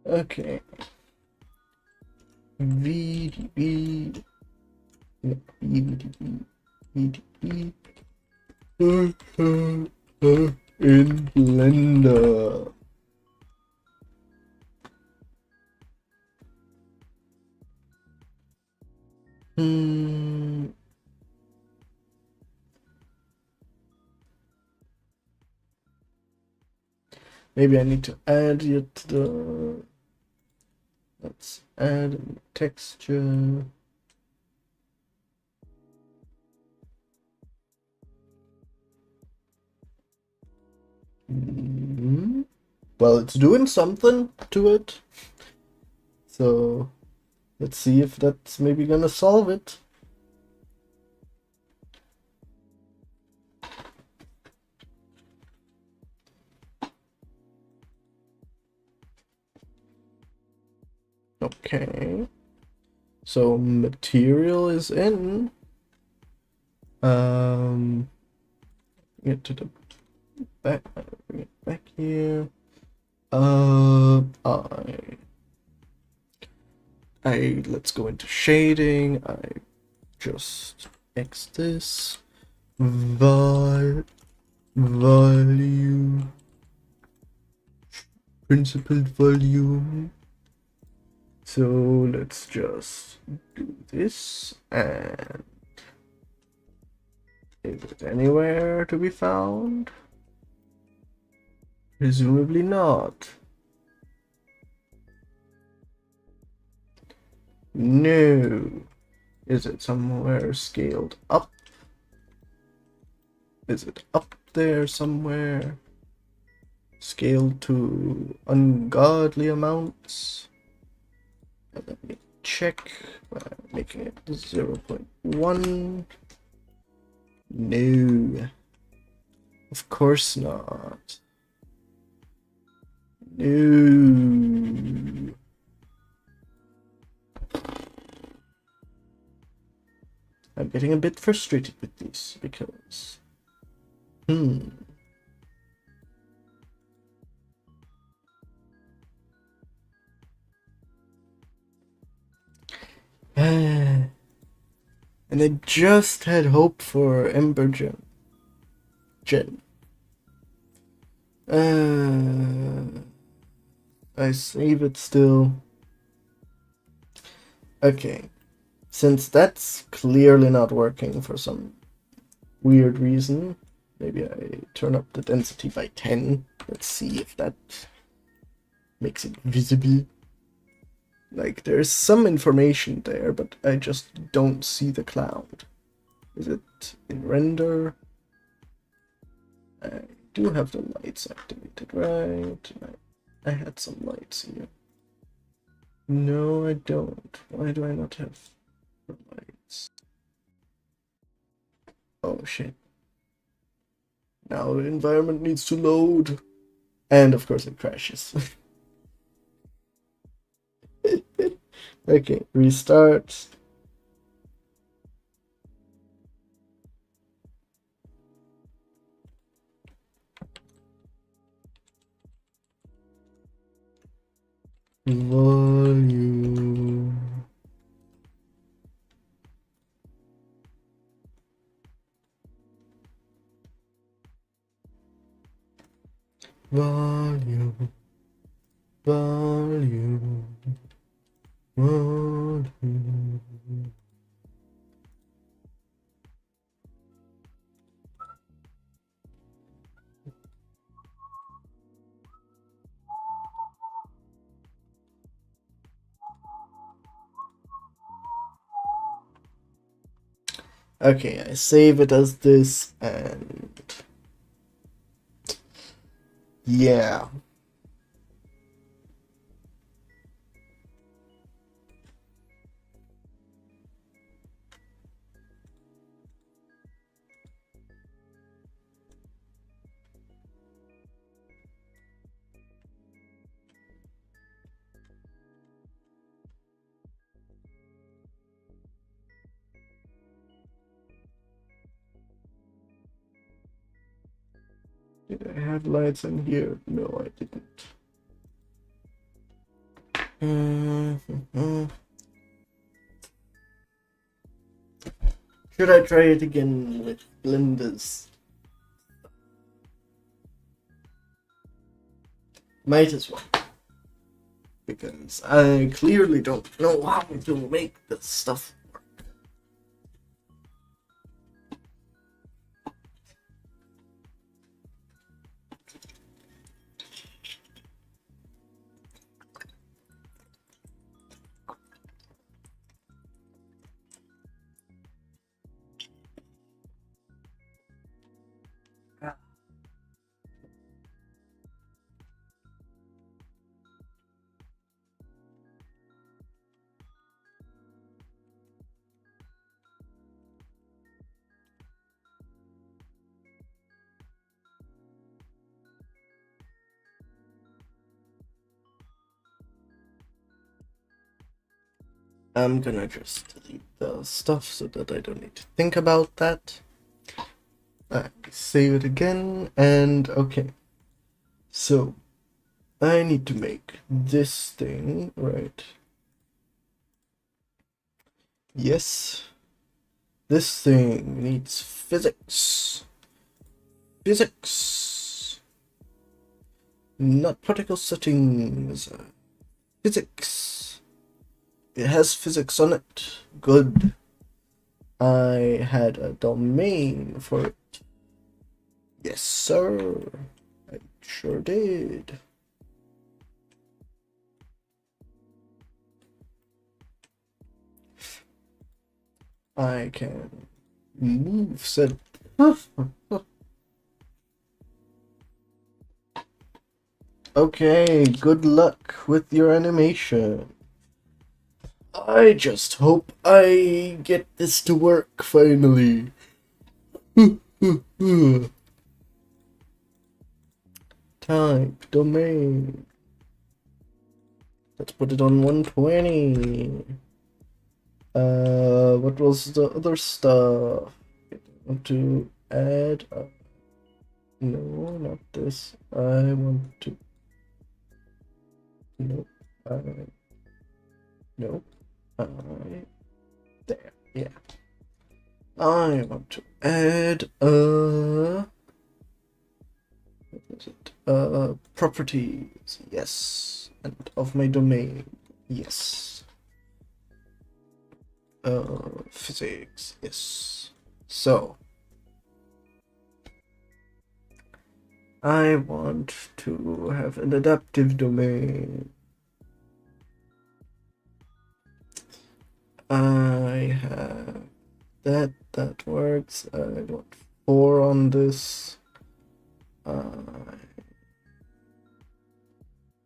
Okay. VDB. No, VDB. VDB. In Blender. Maybe I need to add it to the... Let's add a texture. Well, it's doing something to it. So let's see if that's maybe gonna solve it. Okay. So material is in. Get to the back. Bring it back here. Let's go into shading. I just X this. Value. Principled volume. So let's just do this, and is it anywhere to be found? Presumably not. No. Is it somewhere scaled up? Is it up there somewhere? Scaled to ungodly amounts? Let me check by making it 0.1. No. Of course not. No. I'm getting a bit frustrated with this because... And I just had hope for Ember Gen. I save it still. Okay. Since that's clearly not working for some weird reason, maybe I turn up the density by 10. Let's see if that makes it visible. Like, there's some information there, but I just don't see the cloud. Is it in render? I do have the lights activated, right? I had some lights here. No, I don't. Why do I not have the lights? Oh, shit. Now the environment needs to load. And of course it crashes. Okay, restart. Volume. Volume. Volume. Volume. Okay, I save it as this, and yeah. Did I have lights in here? No, I didn't. Should I try it again with blenders? Might as well. Because I clearly don't know how to make this stuff work. I'm gonna just delete the stuff so that I don't need to think about that. Save it again, and okay. So, I need to make this thing, right? Yes. This thing needs physics. Physics. Not particle settings. Physics. It has physics on it. Good. I had a domain for it. Yes, sir. I sure did. I can move said. Okay, good luck with your animation. I just hope I get this to work finally. Type domain. Let's put it on 120. What was the other stuff? I want to add. No, not this. I want to. Nope. Nope. There. Yeah. I want to add what is it? Properties. Yes. And of my domain. Yes. Physics. Yes. So I want to have an adaptive domain. I have that works. I want 4 on this. I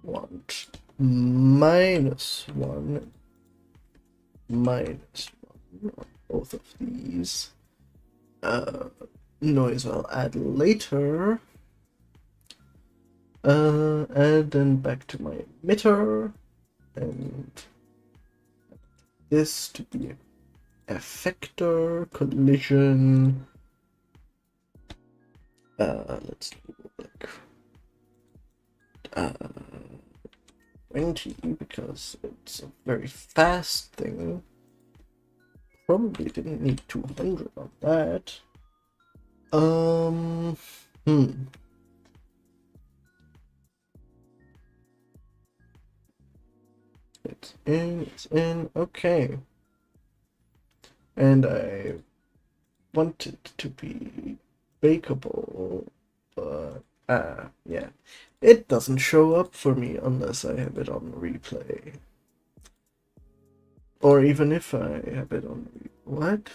want -1, -1 on both of these. Noise I'll add later. And then back to my emitter, and this to be an effector collision. Let's do like 20 because it's a very fast thing. Probably didn't need 200 on that. It's in, okay. And I want it to be bakeable, but yeah. It doesn't show up for me unless I have it on replay. Or even if I have it on what?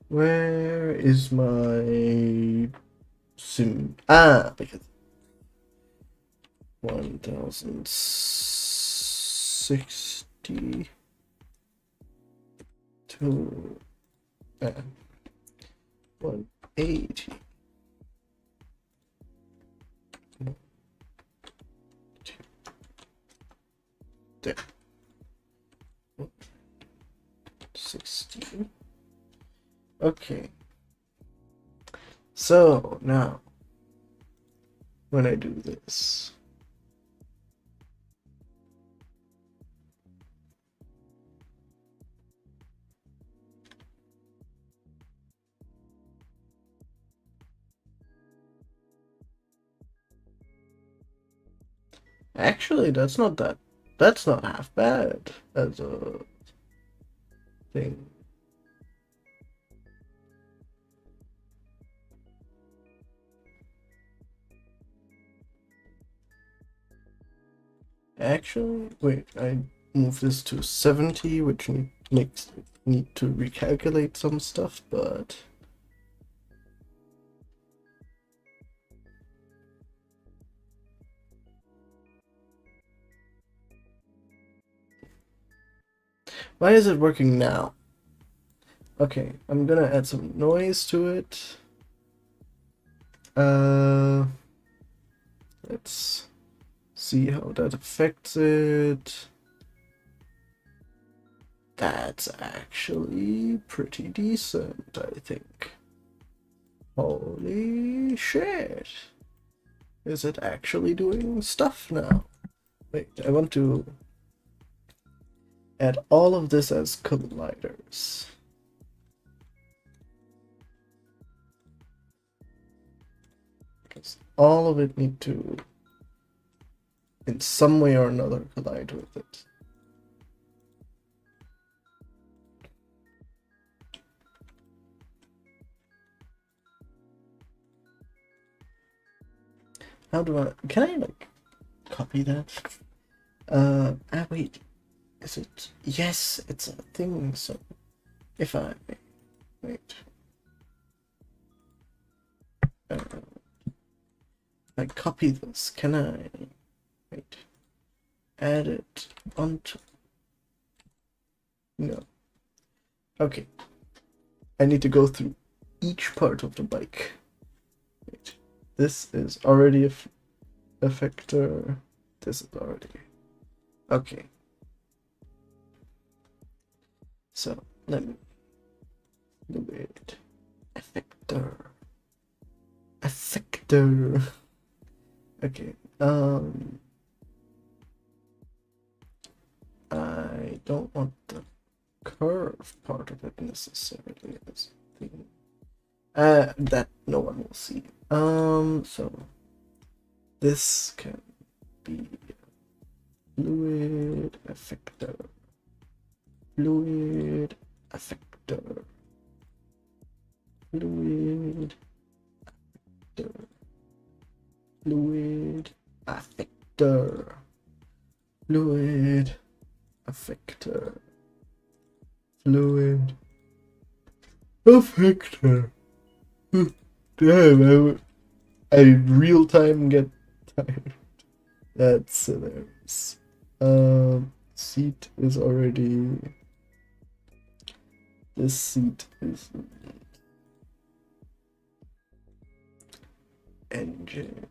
Where is my sim? Because 1060 to 180. There. 60. Okay. So now, when I do this, actually, that's not half bad as a thing. Actually, wait, I move this to 70, which makes me need to recalculate some stuff, but why is it working now? Okay, I'm gonna add some noise to it. Let's see how that affects it. That's actually pretty decent, I think. Holy shit. Is it actually doing stuff now? Wait, I want to add all of this as colliders. Because all of it need to, in some way or another, collide with it. How do I, can I like copy that? Wait, is it, yes, it's a thing, so if I, wait, if I copy this, can I, wait, add it onto, no, okay, I need to go through each part of the bike. Wait, this is already a effector, this is already, okay. So let me do it. Effector. Okay. I don't want the curve part of it necessarily as thing. That no one will see. So this can be fluid effector. Fluid effector. Fluid effector. Fluid effector. Fluid effector. Fluid effector. Damn, I real time get tired. That's hilarious. Seat is already. This seat is engine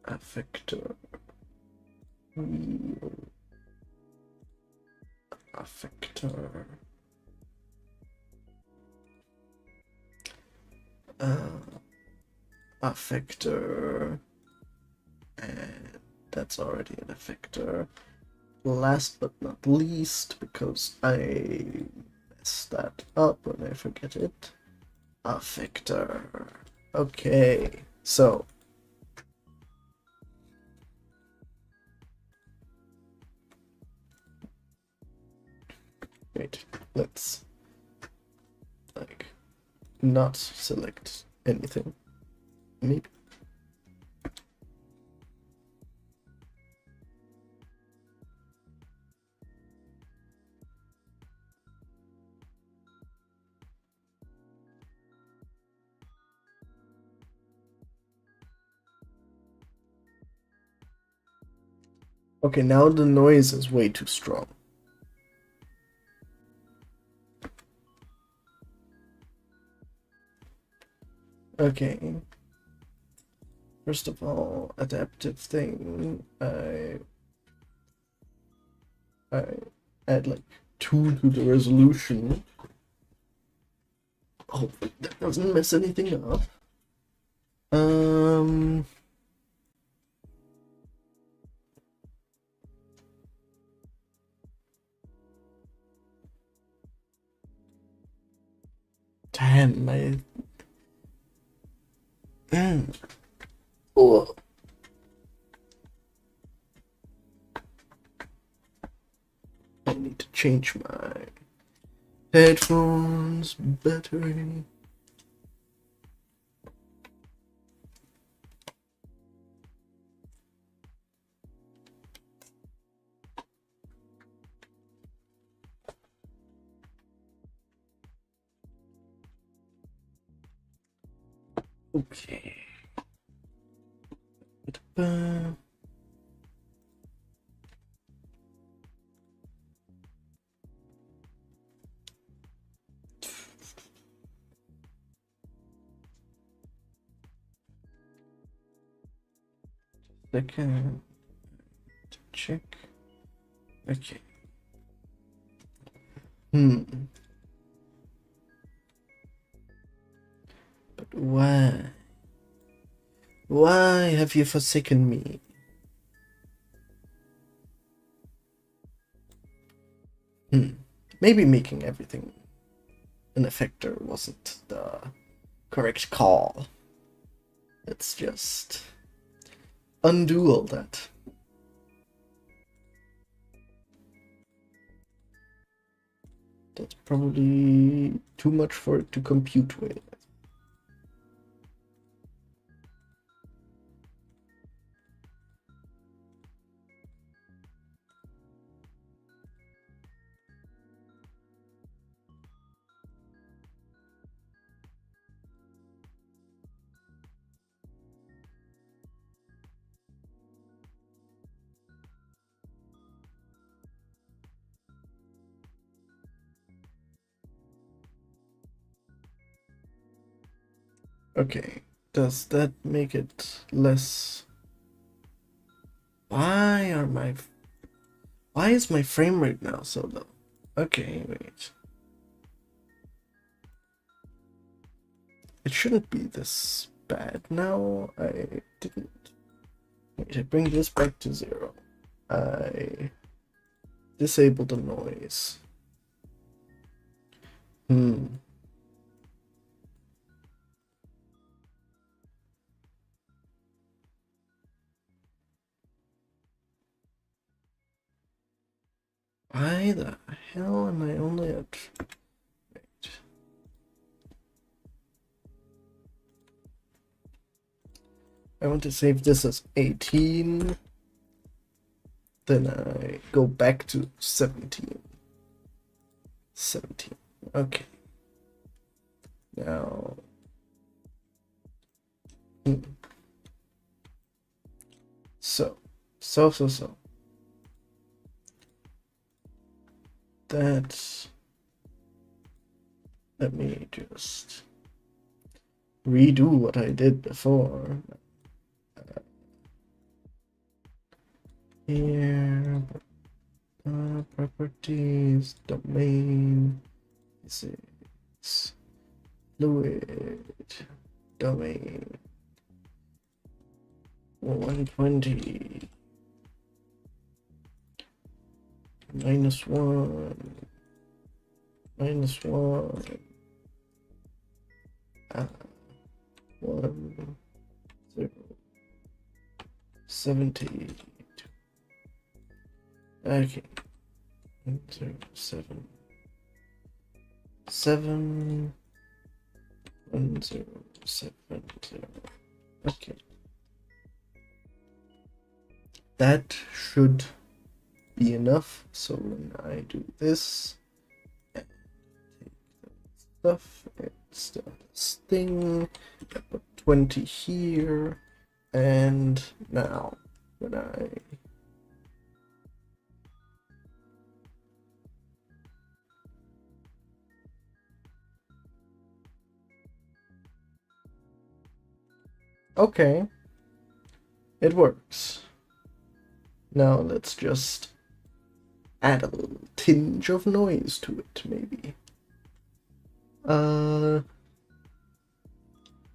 effector. Wheel effector. Effector, and that's already an effector. Last but not least, because I messed that up when I forget it, effector. Okay, so wait, let's like not select anything. Maybe. Okay, now the noise is way too strong. Okay. First of all, adaptive thing, I add like 2 to the resolution. Hopefully that doesn't mess anything up. Damn, oh. I need to change my headphones battery. Okay. Second. check. Okay. But why? Why have you forsaken me? Maybe making everything an effector wasn't the correct call. Let's just undo all that. That's probably too much for it to compute with. Okay, does that make it less? Why is my frame rate now so low? Okay, wait. It shouldn't be this bad now. I didn't. Wait, I bring this back to 0. I disable the noise. Why the hell am I only at... Wait. I want to save this as 18. Then I go back to 17. 17. Okay. Now... So. That... Let me just redo what I did before. Here, properties, domain, physics, fluid, domain, 120, -1, -1, 1, 0, 70. Okay. 1, 0, 7. 7. 1, 0, 7, 0. Okay. That should be enough. So when I do this, and take the stuff, it's this thing. I put 20 here, and now when I okay, it works. Now let's just add a little tinge of noise to it, maybe.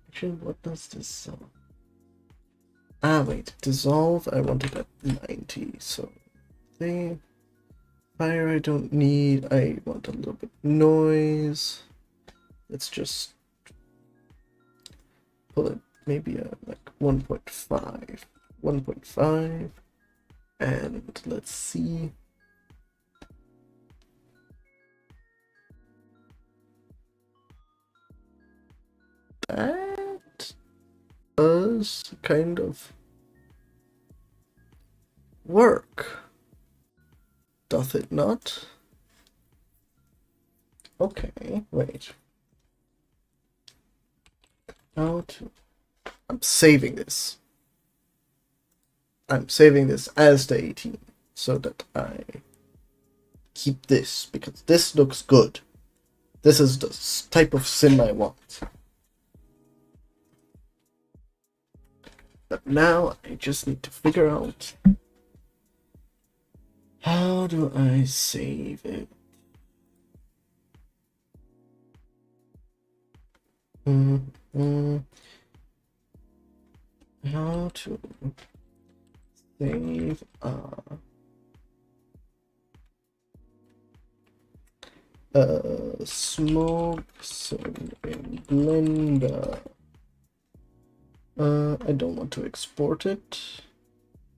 Actually, what does this wait, dissolve, I want it at 90, so the fire I don't need, I want a little bit noise. Let's just pull it maybe at like 1.5, 1.5, and let's see. That does kind of work, doth it not? Okay, wait. I'm saving this. I'm saving this as the 18 so that I keep this because this looks good. This is the type of sim I want. But now I just need to figure out How do I save it? How to save smoke some in Blender. I don't want to export it.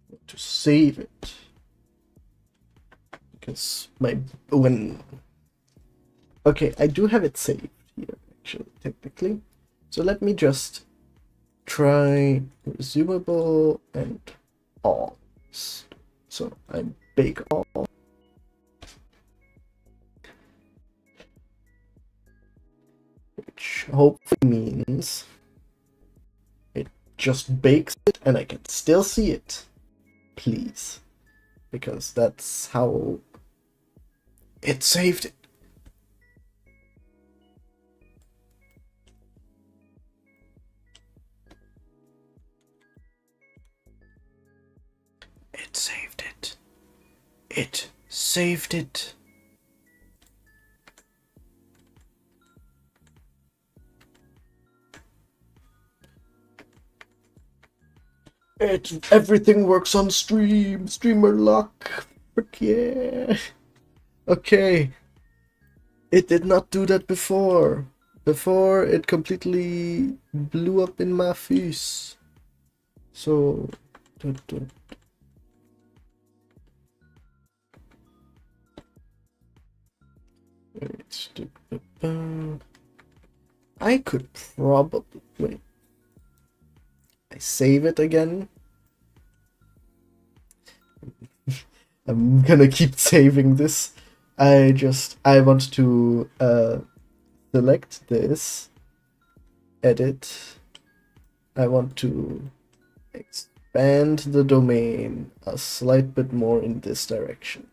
I want to save it. Because okay, I do have it saved here, actually, technically. So let me just try resumable and all. So I bake all. Which hopefully means it just bakes it and I can still see it. Please. Because that's how it saved it. It saved it. It saved it. Everything works on stream. Streamer luck. Frick yeah. Okay. It did not do that before. Before it completely blew up in my face. So I could probably wait. I save it again. I'm gonna keep saving this. I want to select this, edit. I want to expand the domain a slight bit more in this direction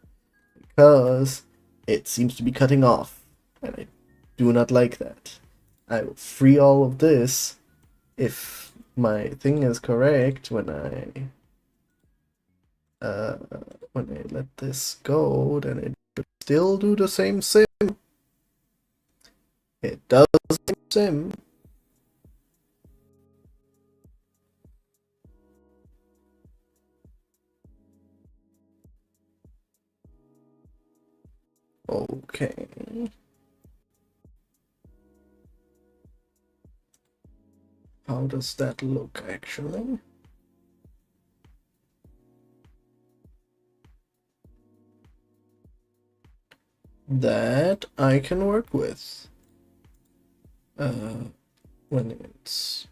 because it seems to be cutting off and I do not like that. I will free all of this if my thing is correct when I let this go, then it should still do the same sim. It does the same sim. Okay. How does that look actually? That I can work with. When it's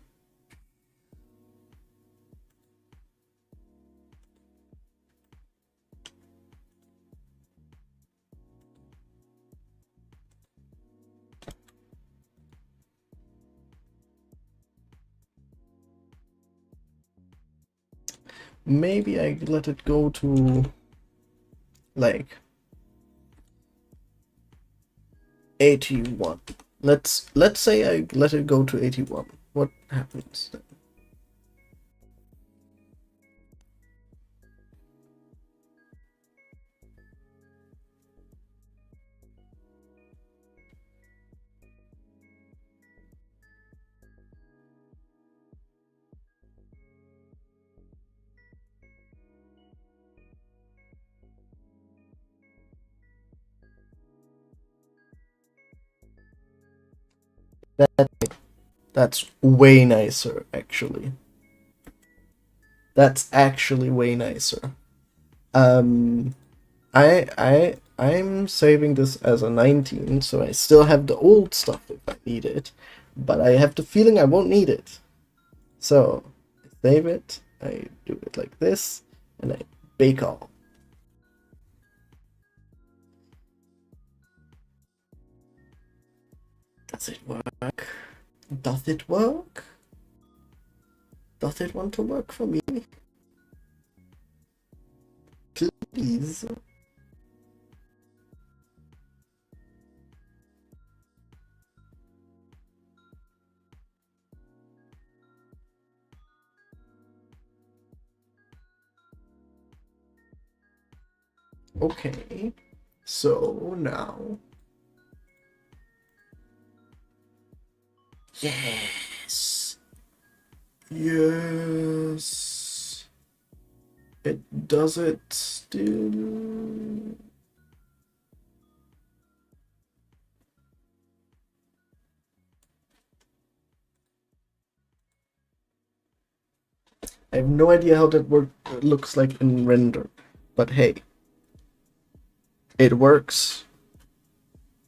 maybe I let it go to like 81. Let's say I let it go to 81. What happens then? That's way nicer, actually. That's actually way nicer. I'm saving this as a 19, so I still have the old stuff if I need it, but I have the feeling I won't need it. So I save it, I do it like this, and I bake all. Does it work? Does it work? Does it want to work for me? Please. Okay, so now. Yes! Yes! It does it still. I have no idea how that looks like in render, but hey, it works.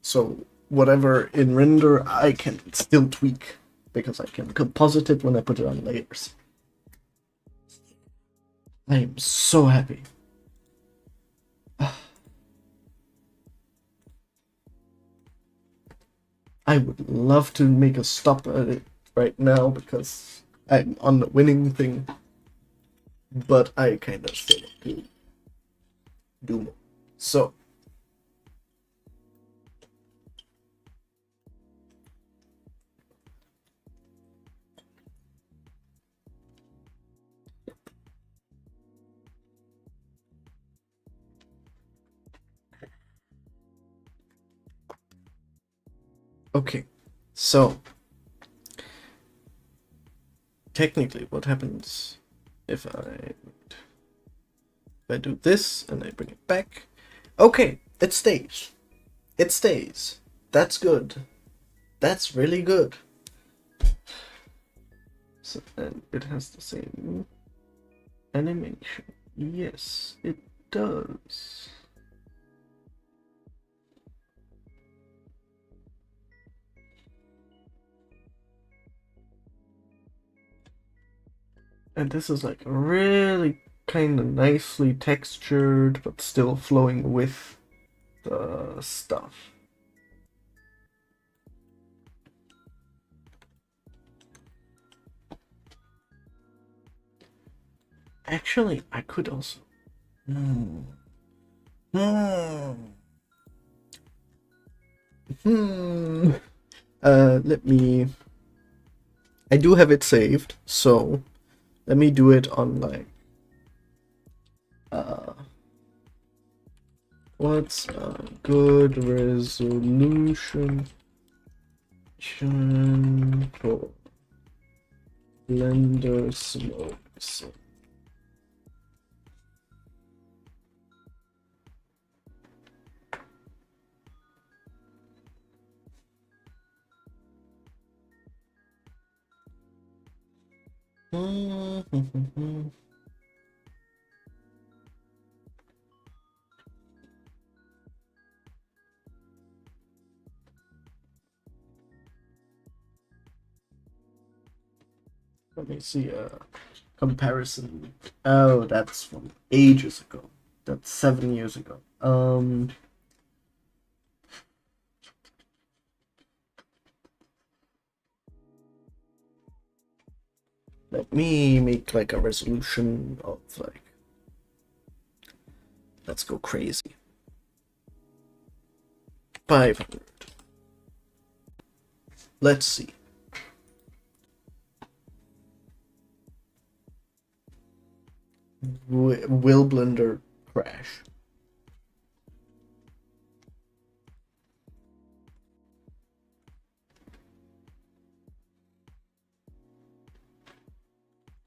So whatever in render, I can still tweak because I can composite it when I put it on layers. I am so happy. I would love to make a stop at it right now because I'm on the winning thing, but I kind of still do more. So, okay, so technically what happens if I do this and I bring it back? Okay, it stays. It stays. That's good. That's really good. So, and it has the same animation. Yes, it does. And this is like really kind of nicely textured, but still flowing with the stuff. Actually, I could also. Hmm. Hmm. Hmm. Let me. I do have it saved, so let me do it on like. What's a good resolution for Blender smokes? Let me see a comparison. Oh, that's from ages ago. That's 7 years ago. Let me make like a resolution of like. Let's go crazy. 500. Let's see. Will Blender crash?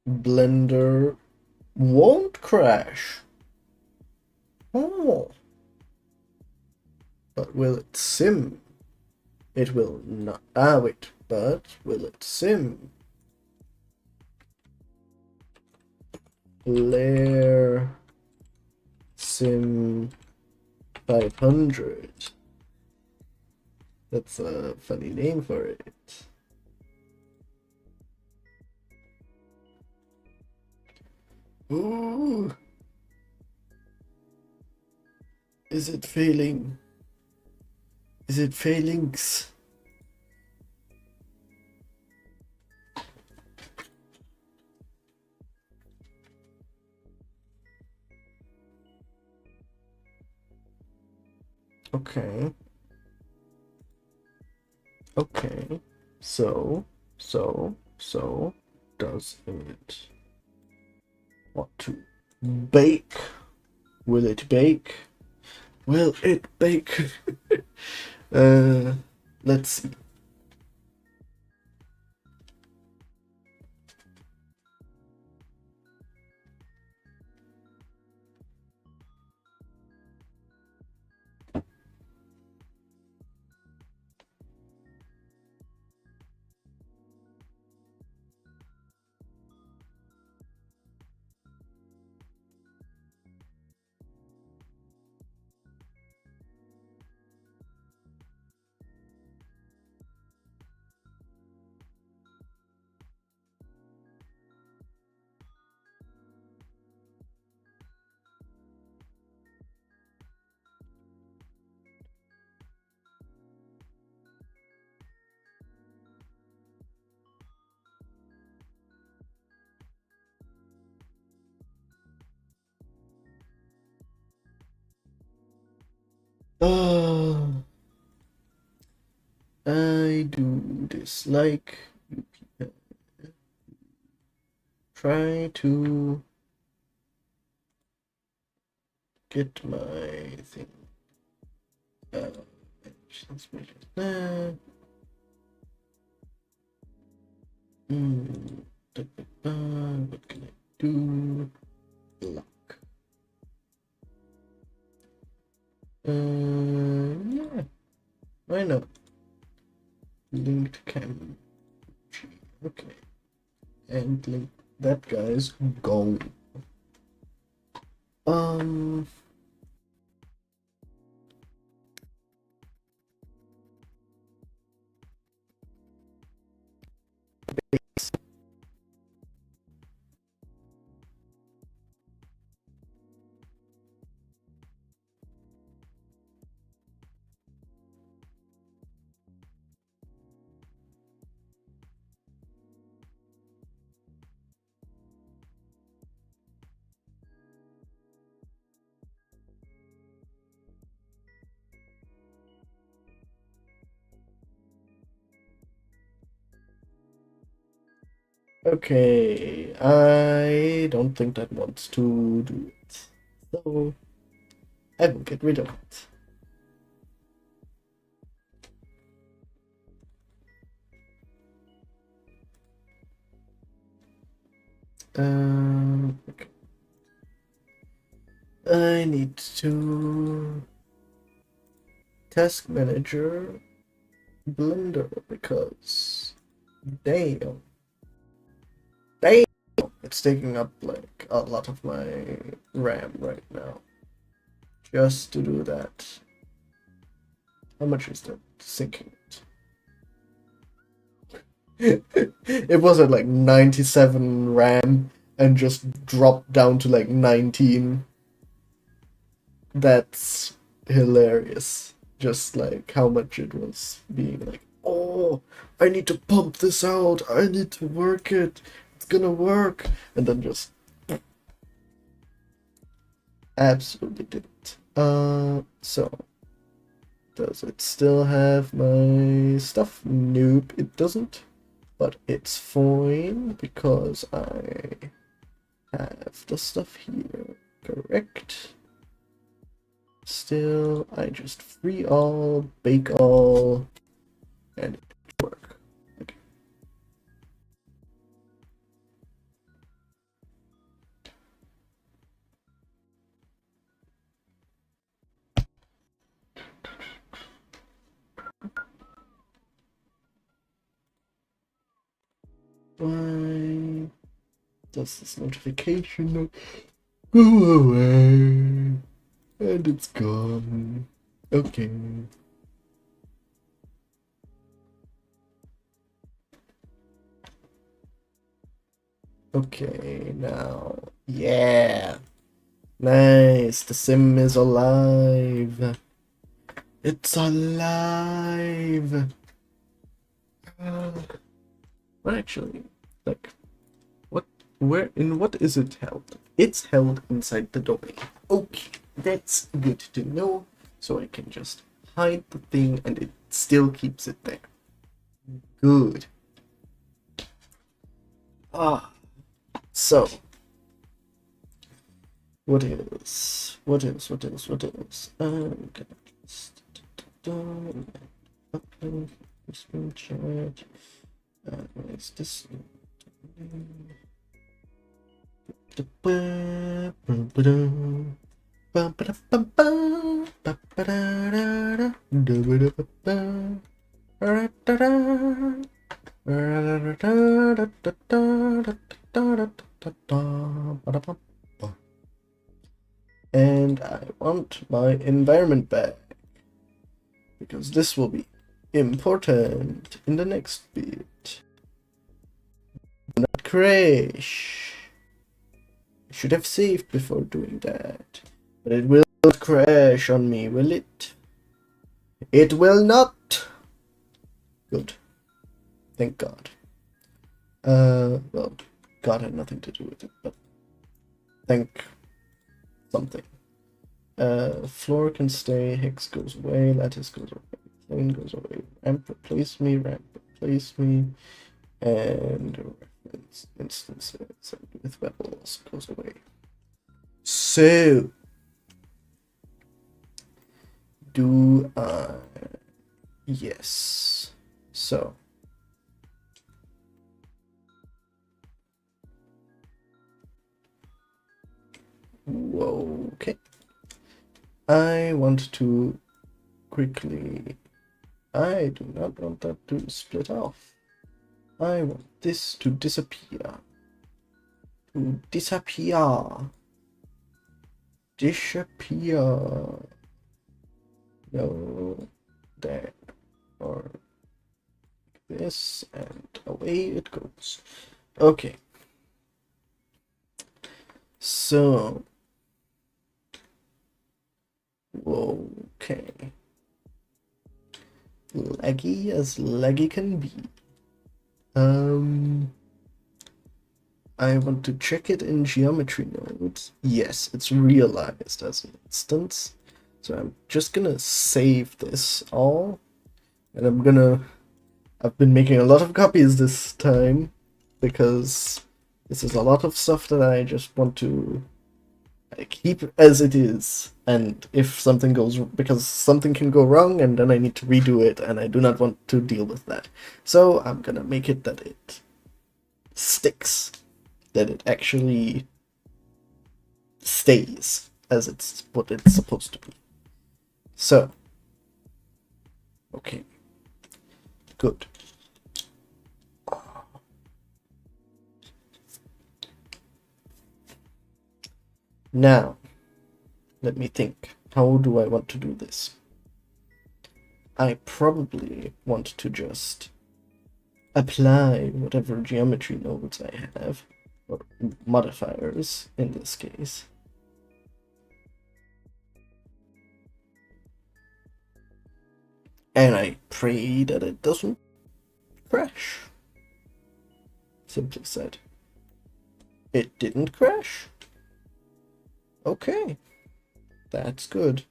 Blender won't crash. Oh. But will it sim? It will not. Ah, wait. But will it sim? Layer sim 500. That's a funny name for it. Ooh. Is it failing? Is it failings? Okay. Okay. So does it want to bake? Will it bake? Will it bake? Let's see. I do this like try to get my thing. What can I do? Lock. Yeah, why not? Linked cam. Okay, and link that guy's go. Okay, I don't think that wants to do it. So I will get rid of it. Okay. I need to task manager Blender because damn, it's taking up like a lot of my RAM right now. Just to do that. How much is that syncing it? It was at like 97 RAM and just dropped down to like 19. That's hilarious. Just like how much it was being like, oh, I need to pump this out. I need to work it. It's gonna work. And then just absolutely didn't. So does it still have my stuff? Nope, it doesn't. But it's fine because I have the stuff here. Correct. Still, I just free all, bake all, and it should work. Okay. Why does this notification go away? And it's gone. Okay. Okay, now. Yeah. Nice. The sim is alive. It's alive. What actually? Like, what? Where? In what is it held? It's held inside the domain. Okay, that's good to know. So I can just hide the thing and it still keeps it there. Good. So What else? What else? What else? What else? I'm gonna just upload this chat. What is this? And I want my environment back, because this will be important in the next bit. Do not crash. I should have saved before doing that, but it will not crash on me, will it? It will not. Good. Thank God. Well, God had nothing to do with it, but thank something. Floor can stay, Hex goes away, Lattice goes away, Plane goes away, Ramp replace me, and reference instances with Webbles goes away. So, do I? Yes. So. Whoa, okay. I want to quickly. I do not want that to split off. I want this to disappear. To disappear. Disappear. No, there. Or this, and away it goes. Okay. So. Okay. Laggy as laggy can be. I want to check it in geometry nodes. Yes, it's realized as an instance. So I'm just gonna save this all. And I've been making a lot of copies this time, because this is a lot of stuff that I just want to keep as it is. And if something goes, because something can go wrong and then I need to redo it, and I do not want to deal with that. So I'm gonna make it that it sticks, that it actually stays as it's what it's supposed to be. So, okay, good. Now, let me think. How do I want to do this? I probably want to just apply whatever geometry nodes I have, or modifiers in this case. And I pray that it doesn't crash. Simply said. It didn't crash. Okay, that's good.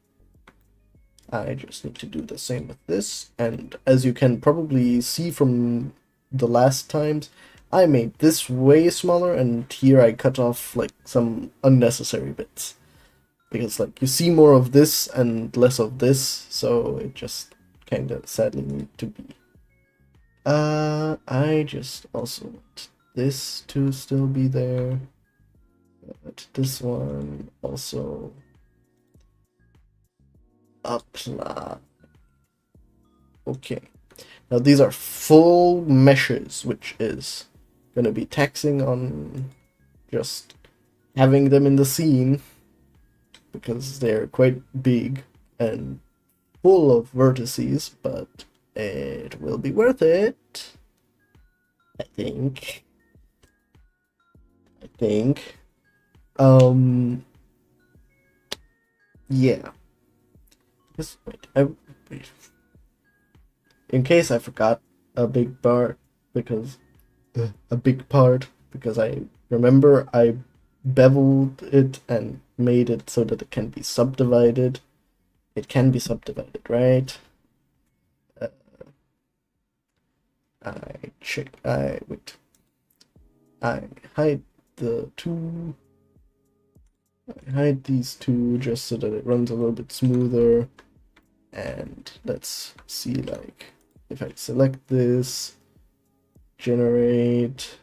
I just need to do the same with this, and as you can probably see from the last times, I made this way smaller, and here I cut off like some unnecessary bits. Because like you see more of this and less of this, so it just kinda sadly need to be. I just also want this to still be there. But this one also apply. Okay. Now these are full meshes, which is gonna be taxing on just having them in the scene, because they're quite big and full of vertices, but it will be worth it. I think. Yeah. Just wait. Wait. In case I forgot a big part, because I remember I beveled it and made it so that it can be subdivided. It can be subdivided, right? I hide the two. I hide these two just so that it runs a little bit smoother. And let's see, like, if I select this, generate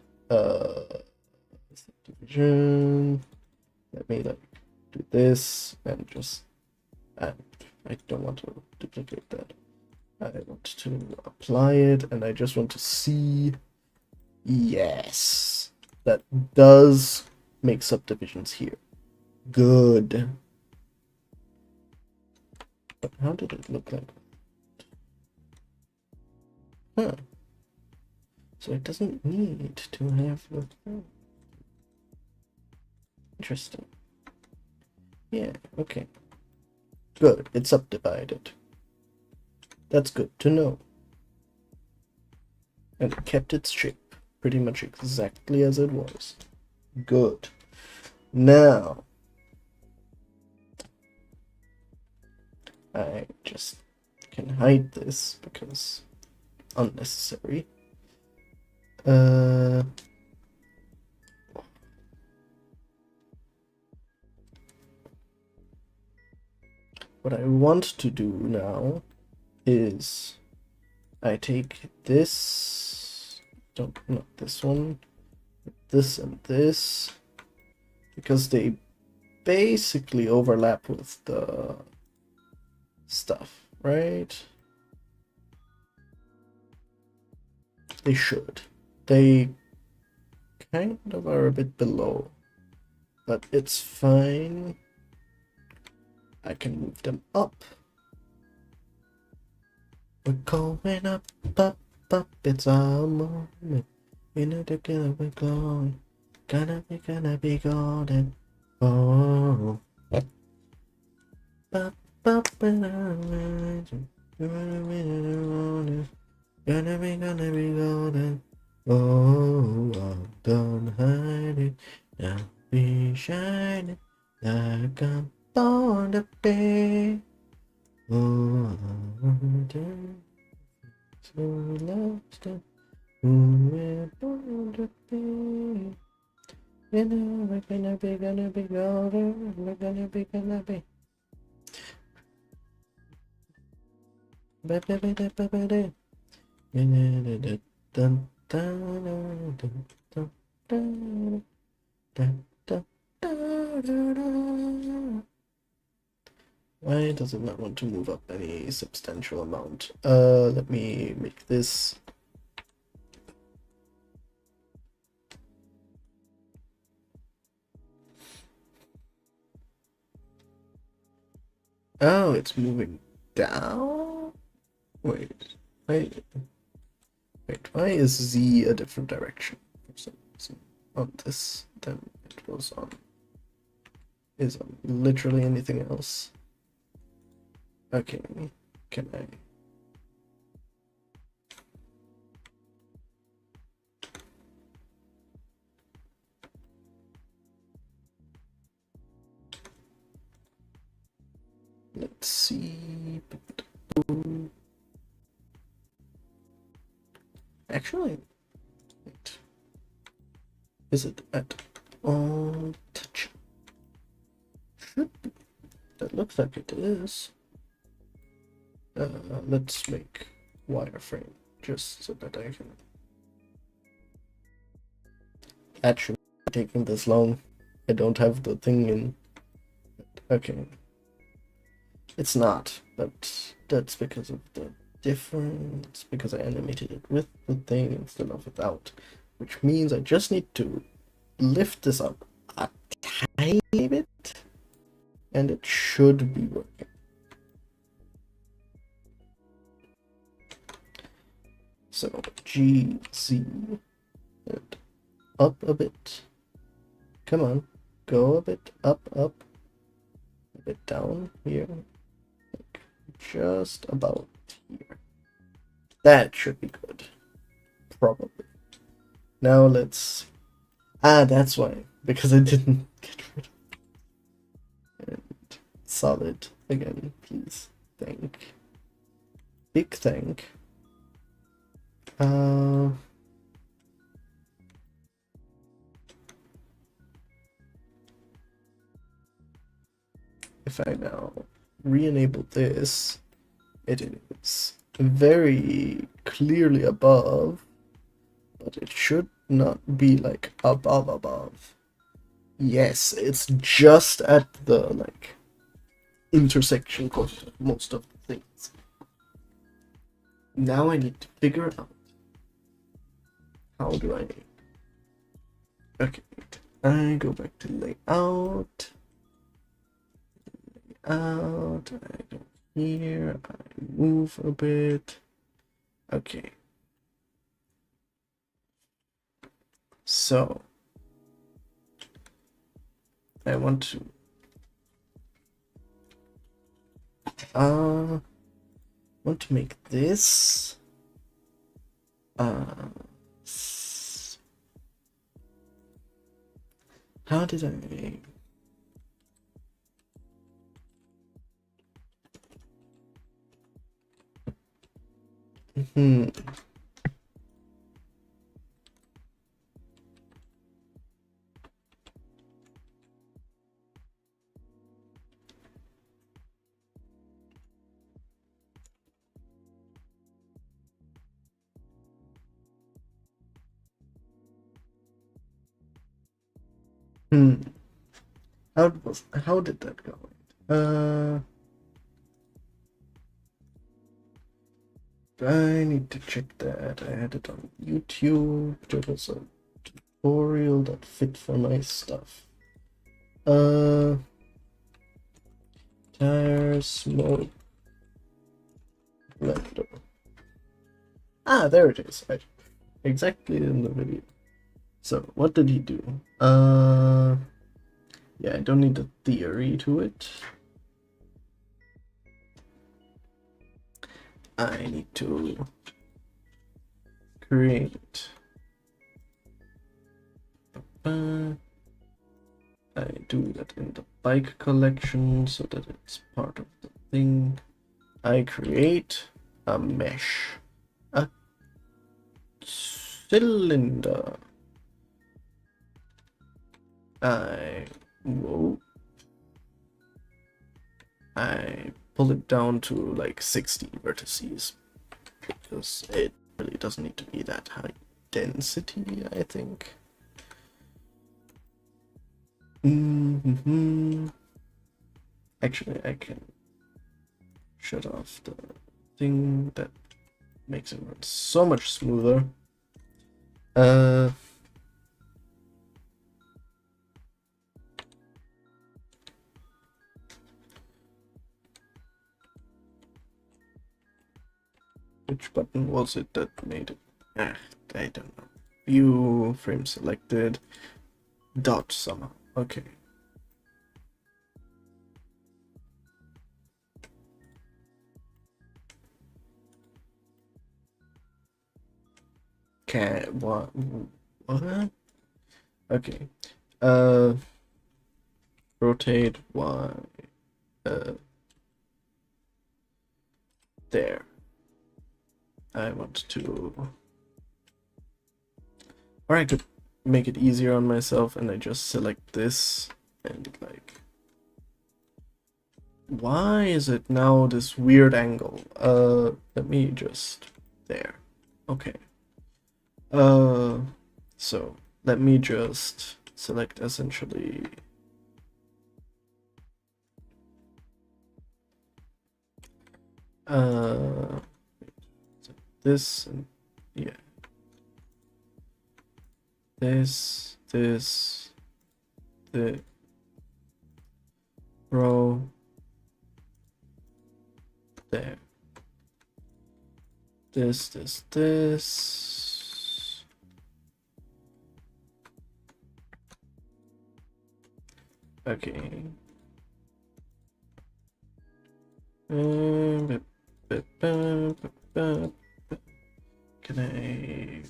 subdivision, let me like do this and just add. I don't want to duplicate that. I want to apply it, and I just want to see. Yes, that does make subdivisions here. Good. But how did it look like? Huh. So it doesn't need to have the... Interesting. Yeah, okay. Good, it's subdivided. That's good to know. And it kept its shape pretty much exactly as it was. Good. Now, I just can hide this because unnecessary. What I want to do now is I take this, not this one, this and this, because they basically overlap with the stuff, right? They should. They kind of are a bit below, but it's fine. I can move them up. We're going up, up, up. It's our moment. In a together we're glowing. Gonna be golden. Oh. Up, up, and I'm gonna be golden. Oh, don't hide it. Now be shining like I'm born to be. Oh, so lost it. We're born to be. You know, we're gonna be golden. We're gonna be. Why does it not want to move up any substantial amount? Let me make this. Oh, it's moving down? Wait, wait, why is Z a different direction for some reason on this than it was on, is on literally anything else? Okay, can I? Let's see. Actually, wait. Is it at all touch? Should be. That looks like it is. Let's make wireframe just so that I can. That shouldn't be taking this long. I don't have the thing in. Okay. It's not, but that's because of the difference, because I animated it with the thing instead of without, which means I just need to lift this up a tiny bit, and it should be working. So GZ, and up a bit. Come on, go a bit up, a bit down here, like just about here. That should be good, probably. Now let's. That's why, because I didn't get rid of it. And solid again, please. Thank. Big thank. if I now re-enable this, it is very clearly above, but it should not be like above. Yes, it's just at the like intersection of most of the things. Now I need to figure out how do I. Okay, I go back to layout. I go here. I move a bit. Okay. So I want to make this how did I how did that go? I need to check that. I had it on YouTube. There was a tutorial that fit for my stuff. Tire smoke blender. Ah, there it is. Right. Exactly in the video. So what did he do? Yeah, I don't need a theory to it. I need to create. I do that in the bike collection so that it's part of the thing. I create a mesh, a cylinder. I pull it down to like 60 vertices because it really doesn't need to be that high density, I think. Actually, I can shut off the thing that makes it run so much smoother. Which button was it that made it? I don't know. View, frame selected, dot somehow. Okay. What? Okay. Rotate Y. There. I want to. Or I could make it easier on myself and I just select this and like. Why is it now this weird angle? Let me just. There. Okay. So let me just select essentially this and yeah, this, the row there, this. Okay. Can I?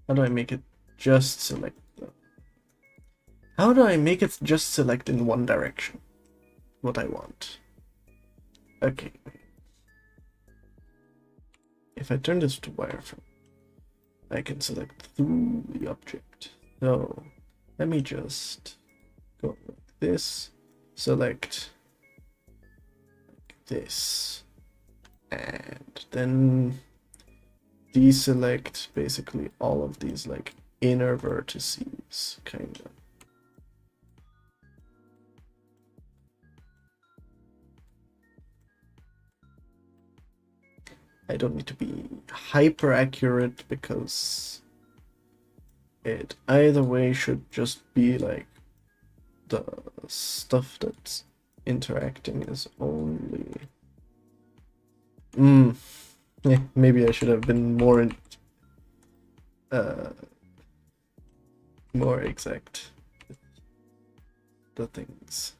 How do I make it just select? How do I make it just select in one direction? What I want. Okay. If I turn this to wireframe, I can select through the object. So let me just go like this. select this, and then deselect basically all of these like inner vertices, kind of. I don't need to be hyper accurate because it either way should just be like the stuff that's interacting is only. Yeah, maybe I should have been more more exact with the things.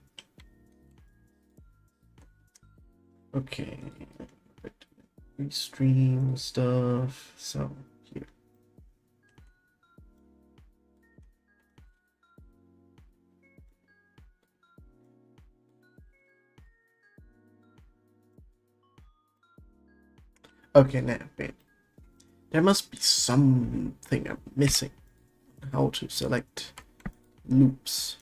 Okay, restream stuff. So here. Okay, now wait. There must be something I'm missing. How to select loops.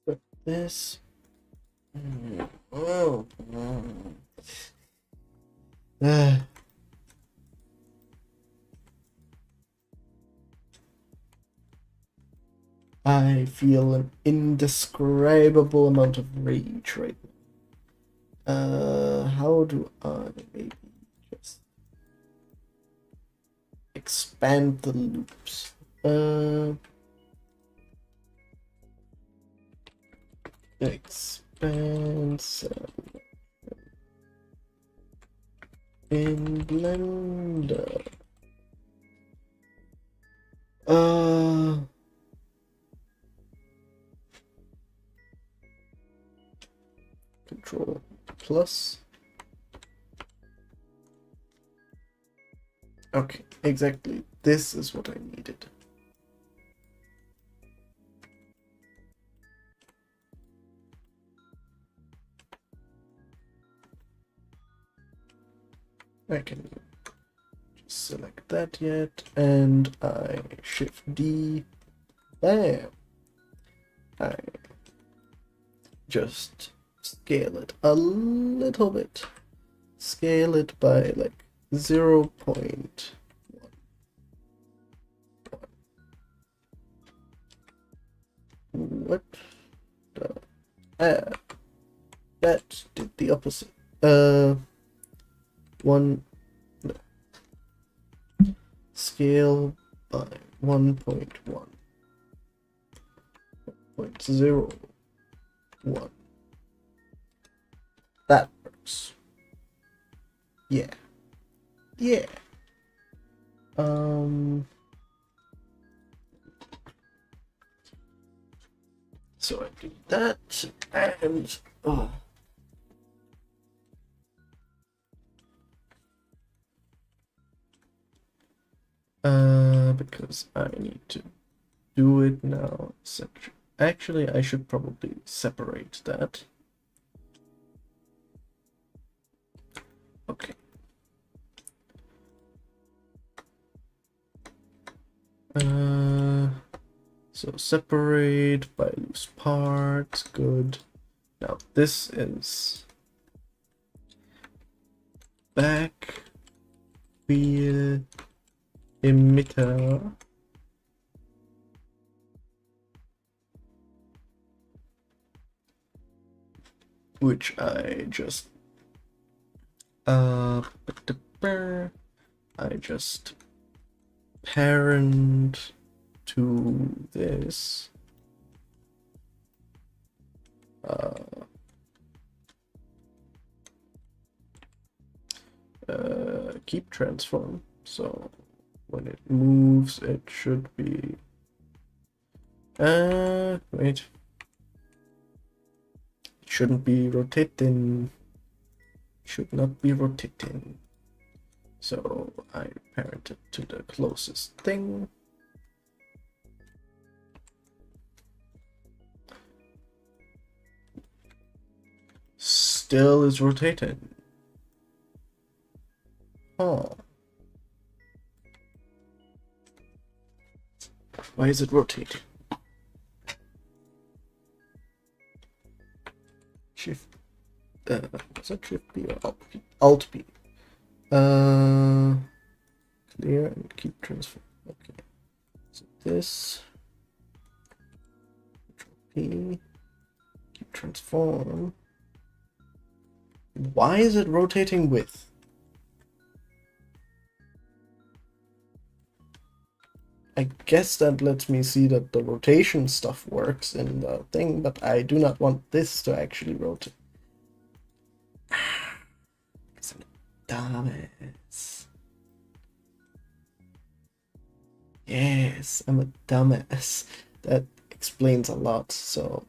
But this. Oh. I feel an indescribable amount of rage right now. How do I maybe just expand the loops? Expand in Blender. Control plus. Okay, exactly. This is what I needed. I can just select that yet, and I shift D. Bam! I just scale it a little bit. Scale it by like 0.1. What the? That did the opposite. One. No. Scale by 1.1. 0.01. That works. Yeah. Yeah. So I do that, and because I need to do it now. Actually, I should probably separate that. Okay. So separate by loose parts. Good. Now this is back wheel emitter. Which I just parent to this, keep transform. So when it moves, it should be. Wait. It shouldn't be rotating. Should not be rotating. So I parent it to the closest thing. Still is rotating. Oh. Why is it rotating? Shift. Is that Shift B or Alt B? Alt B. Clear and keep transform. Okay. So this. Control P. Keep transform. Why is it rotating with? I guess that lets me see that the rotation stuff works in the thing, but I do not want this to actually rotate. Because I'm a dumbass. Yes, I'm a dumbass. That explains a lot. So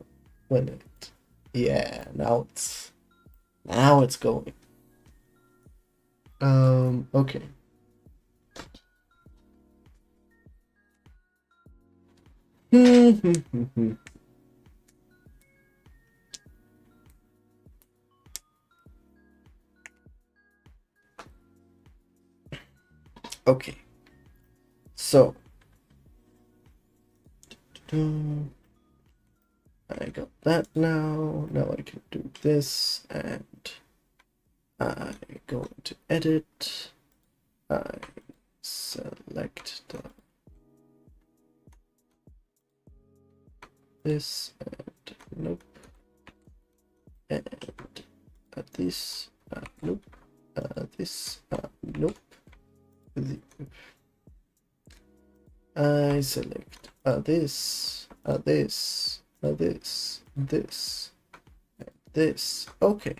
when it, yeah, now it's going. Okay. Okay. So I got that now. Now I can do this, and I go into edit. I select this, and nope, and this, nope, this, nope. I select this, this, this. Okay.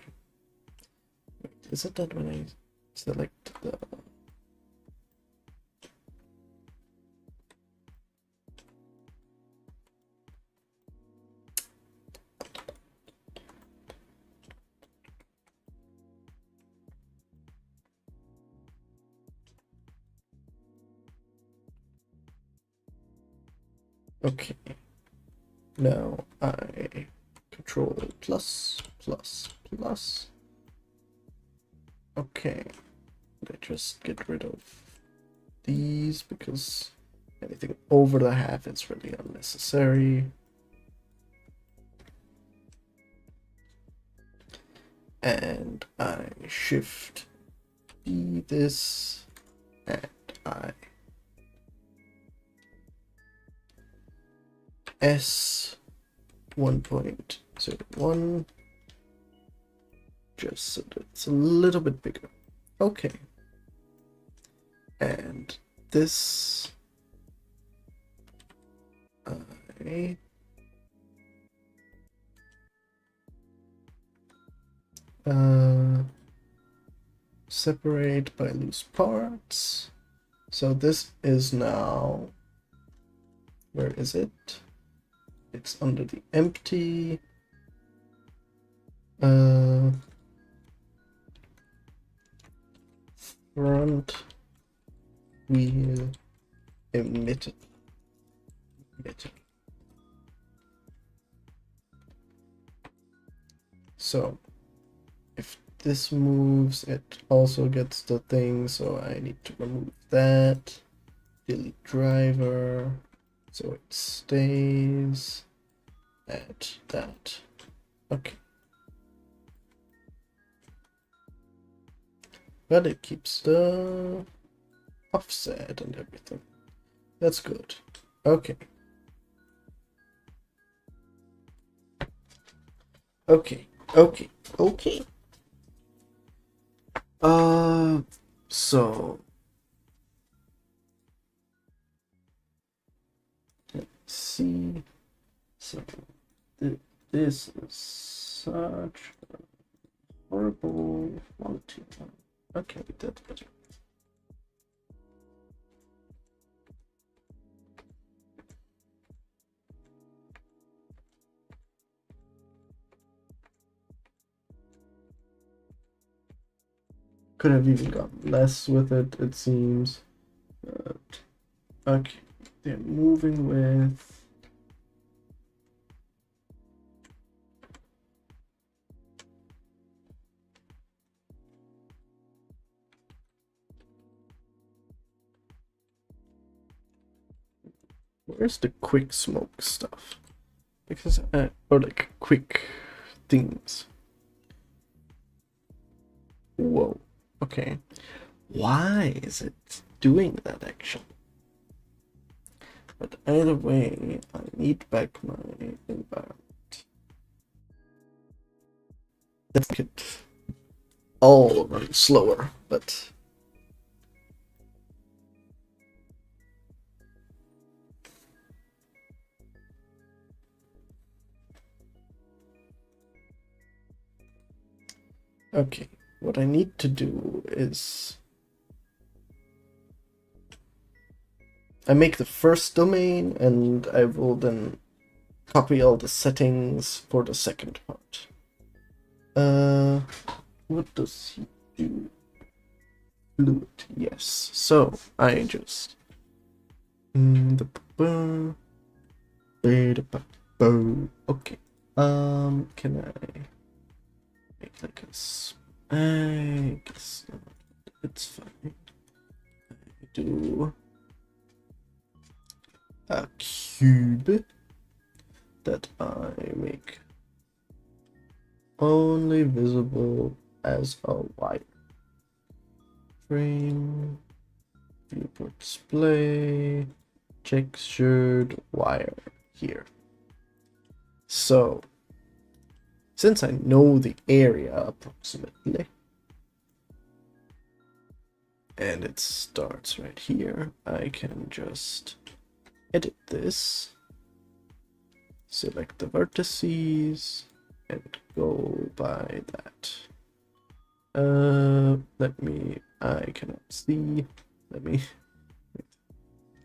Wait, is it that when I select the? Okay. Now I control plus. Okay. I just get rid of these because anything over the half is really unnecessary. And I shift D this, and I S 1.01, just so that it's a little bit bigger. Okay. And this I separate by loose parts. So this is now, where is it? It's under the empty. Front wheel emitter. So if this moves, it also gets the thing, so I need to remove that. Delete driver, so it stays at that. Okay. But it keeps the offset and everything. That's good. Okay. Okay. So let's see. So This is such a horrible quality. Okay, that's better. Could have even gotten less with it, it seems. But, okay, they're moving with. Where's the quick smoke stuff? Because or like quick things. Whoa. Okay. Why is it doing that actually? But either way, I need back my environment. Let's make it all run slower, but okay. What I need to do is I make the first domain and I will then copy all the settings for the second part. What does he do? Fluid, yes. So I just okay. Can I make like a I guess not. It's fine. I do a cube that I make only visible as a wire. Frame, viewport display, textured wire here. So, since I know the area approximately, and it starts right here, I can just edit this, select the vertices, and go by that. I cannot see,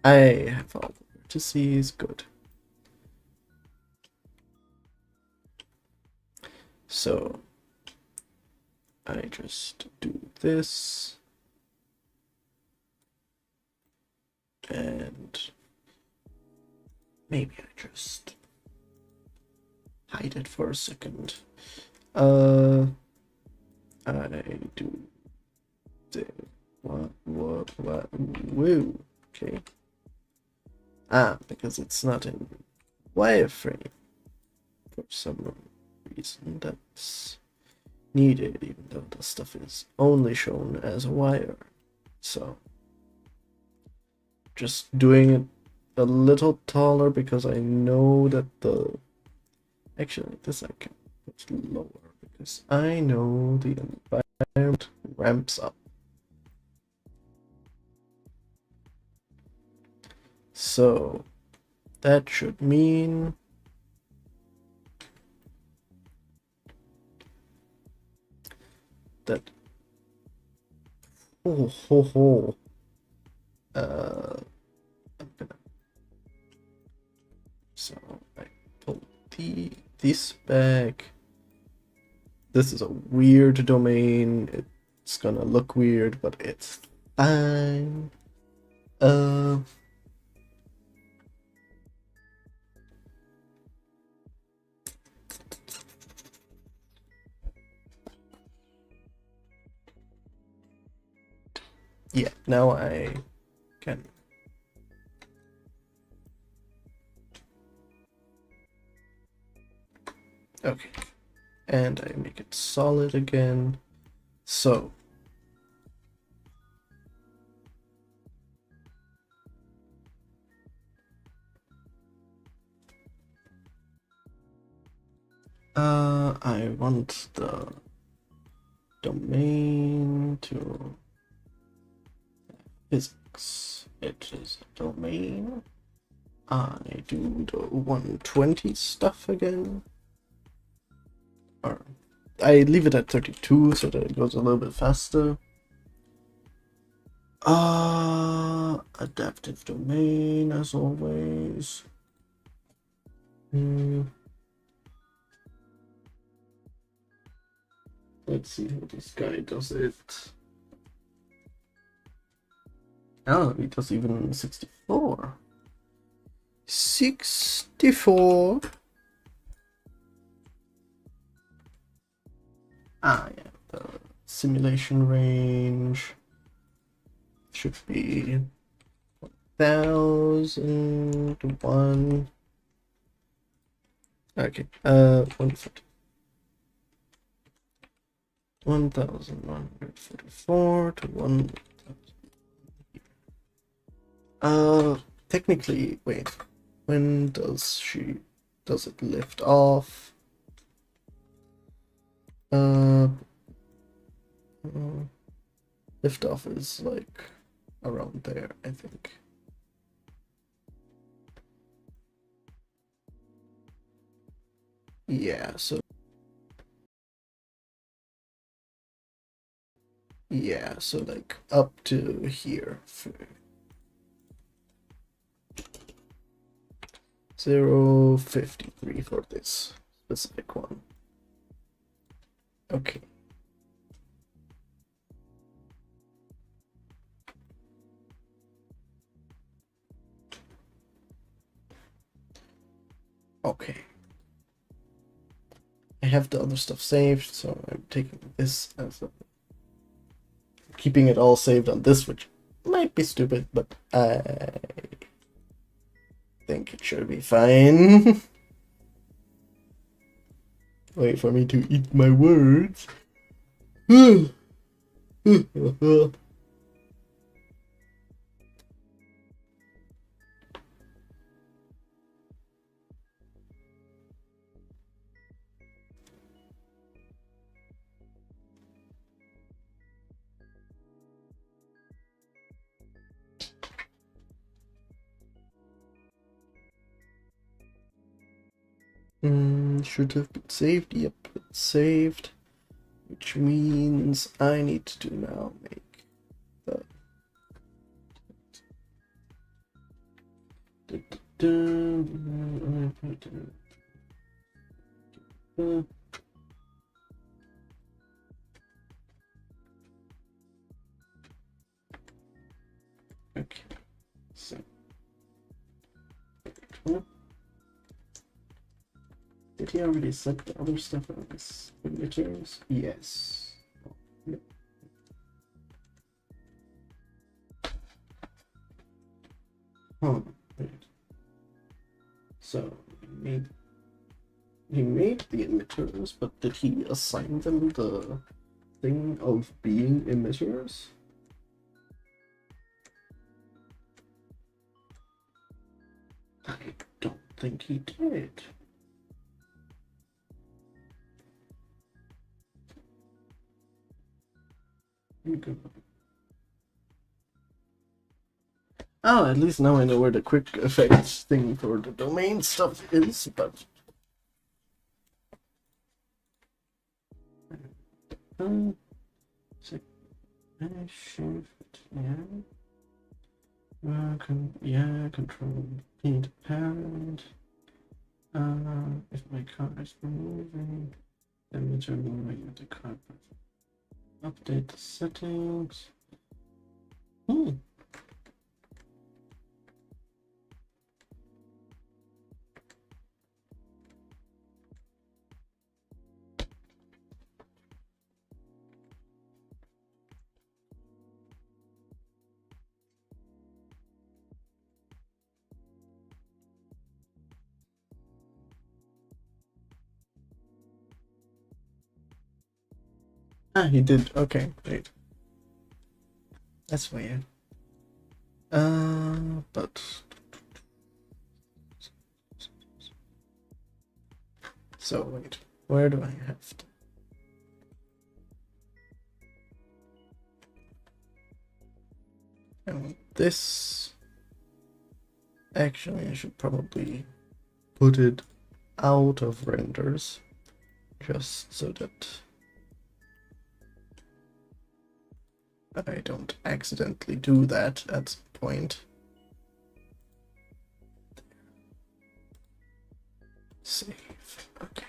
I have all the vertices, good. So, I just do this, and maybe I just hide it for a second. I do the what woo, okay. Because it's not in wireframe for some reason that's needed, even though the stuff is only shown as a wire. So just doing it a little taller because I know that the actually this I can put lower because I know the environment ramps up. So that should mean that I'm gonna, so I pull this back. This is a weird domain. It's gonna look weird, but it's fine. Yeah, now I can. Okay, and I make it solid again. So I want the domain to physics. It is a domain. I do the 120 stuff again. I leave it at 32 so that it goes a little bit faster. Adaptive domain as always. Let's see how this guy does it. Oh, he does even 64. 64. Yeah, the simulation range should be 1001. Okay, 140. 1144 to 1000. Technically, wait. When does it lift off? Lift off is like around there, I think. Yeah, so like up to here. 0.53 for this specific one. Okay. Okay. I have the other stuff saved, so I'm taking this as keeping it all saved on this, which might be stupid, but I think it should be fine. Wait for me to eat my words. Should have been saved. Yep, it's saved. Which means I need to now make the okay, so did he already set the other stuff on his emitters? Yes. Huh, wait. So he made the emitters, but did he assign them the thing of being emitters? I don't think he did. Oh, at least now I know where the quick effects thing for the domain stuff is, but shift, control P to parent. If my car is moving, then we turn moving the car. Update the settings. He did. Okay, great. That's weird. But so wait, where do I have to? And this actually I should probably put it out of renders just so that I don't accidentally do that at some point. Save. Okay.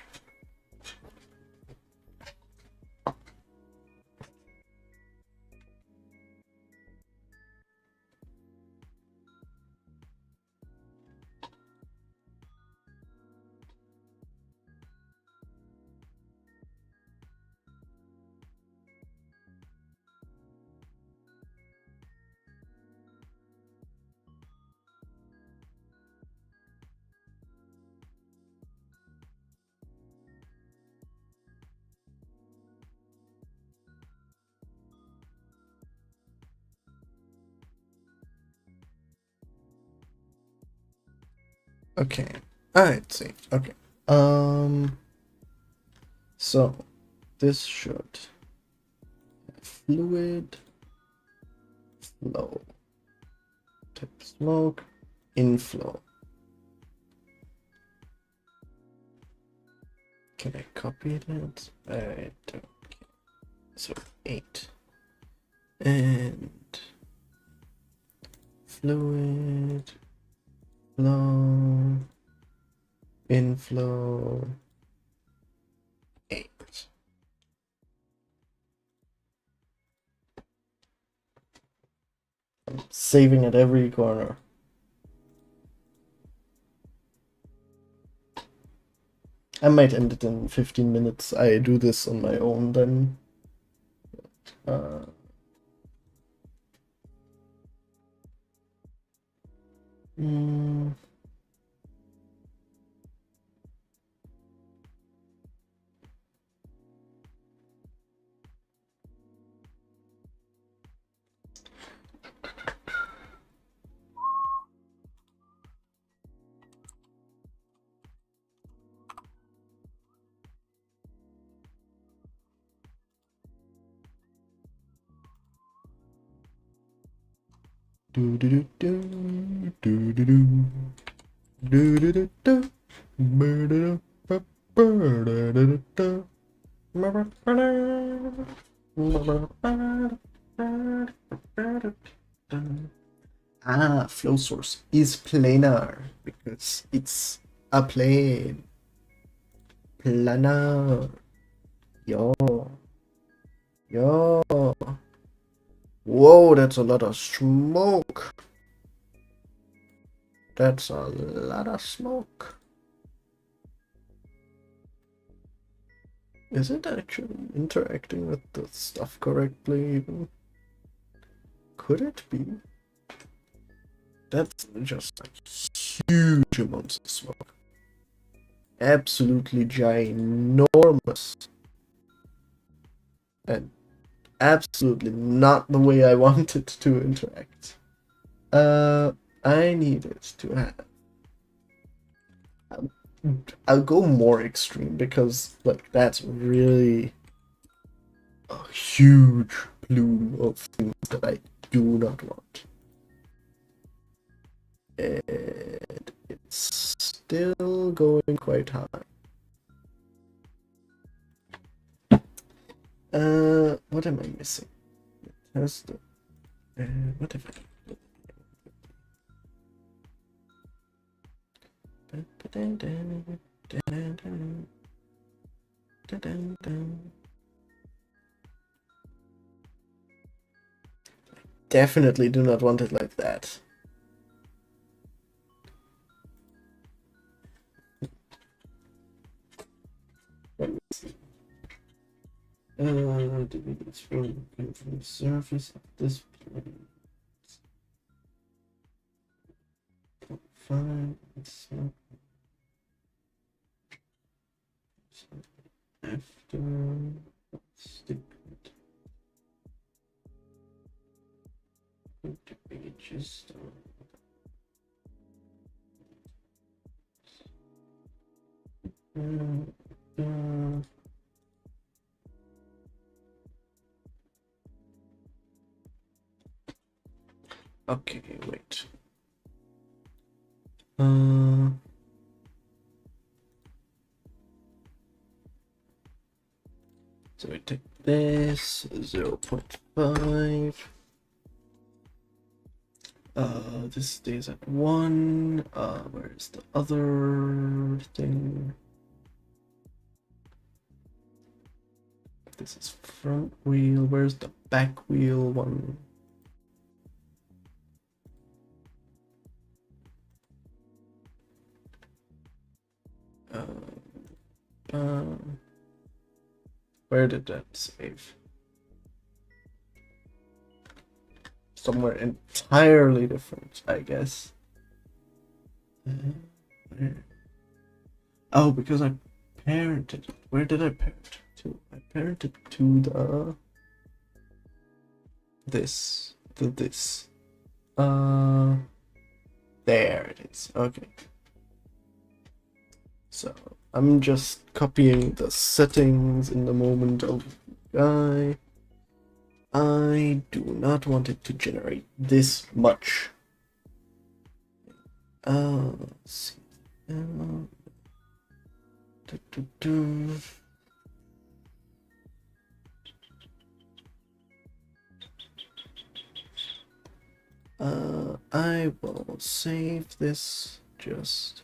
Okay. Alright, saved. Okay. So this should fluid flow. Tip smoke inflow. Can I copy that? I don't. So 8 and fluid flow inflow 8. I'm saving at every corner. I might end it in 15 minutes. I do this on my own then. Mm. Do do do do do do do do do do do Ah, flow source is planar because it's a plane. Planar. Yo. Yo. Whoa, that's a lot of smoke. That's a lot of smoke. Is it actually interacting with the stuff correctly even? Could it be? That's just like huge amounts of smoke. Absolutely ginormous. And absolutely not the way I want it to interact. I need it to have. I'll go more extreme because, like, that's really a huge plume of things that I do not want. And it's still going quite high. What am I missing? Has the what if I definitely do not want it like that. Let me see. Delete this from the surface of this plane. Fine. It's not. After stupid pages. Okay, wait. So we take this 0.5 5. This stays at 1. Where's the other thing? This is front wheel. Where's the back wheel one? Where did that save? Somewhere entirely different, I guess. Oh, because I parented it. Where did I parent to? I parented to the this. There it is. Okay. So I'm just copying the settings in the moment of guy. I do not want it to generate this much. Let's see. I will save this just.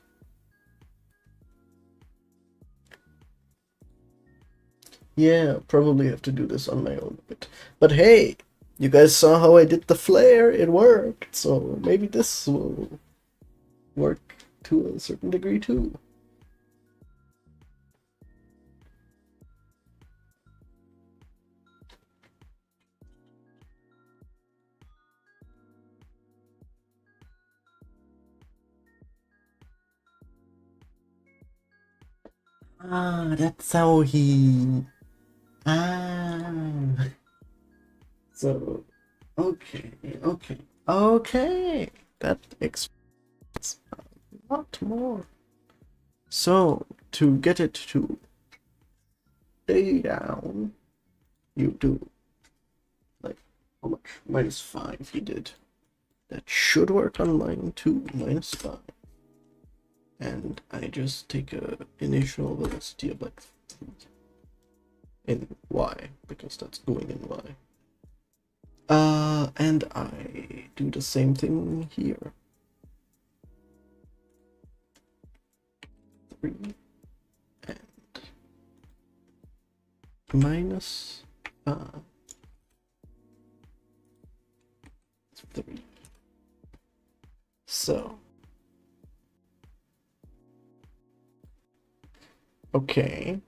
Yeah, probably have to do this on my own a bit. But hey, you guys saw how I did the flare, it worked, so maybe this will work to a certain degree too. Ah, that's how he... Ah. So, okay. That explains a lot more. So, to get it to stay down, you do, like, how much? -5 he did. That should work on mine too, -5. And I just take a initial velocity of like in y, because that's going in y. And I do the same thing here. 3 and minus 3. So okay,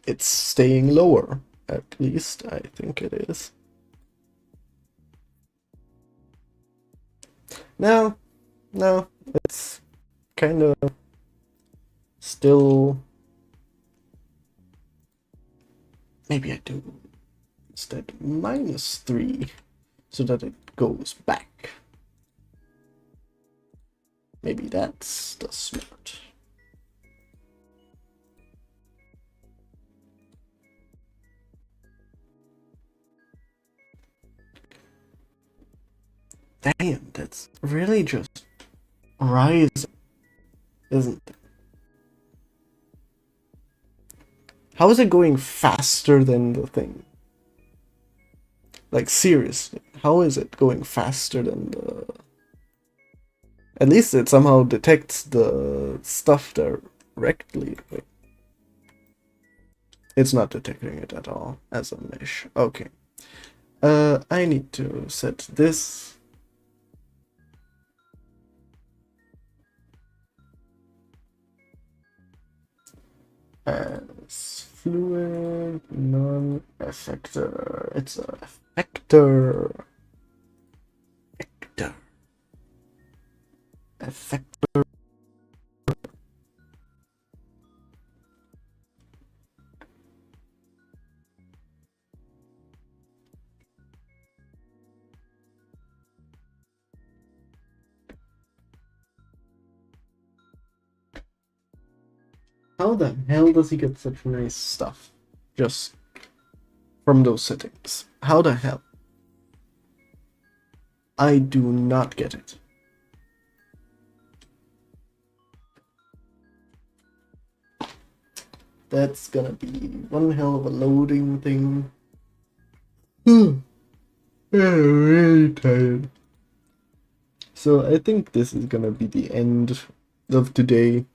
it's staying lower, at least I think it is. No, it's kind of still. Maybe I do instead -3 so that it goes back. Maybe that's the smart. Damn, that's really just rising, isn't it? How is it going faster than the thing? Like, seriously, how is it going faster than the... At least it somehow detects the stuff directly. Wait. It's not detecting it at all as a mesh. Okay. I need to set this as fluid non-effector. It's a effector. Effector. How the hell does he get such nice stuff just from those settings? How the hell? I do not get it. That's gonna be one hell of a loading thing. I'm really tired. So I think this is gonna be the end of today.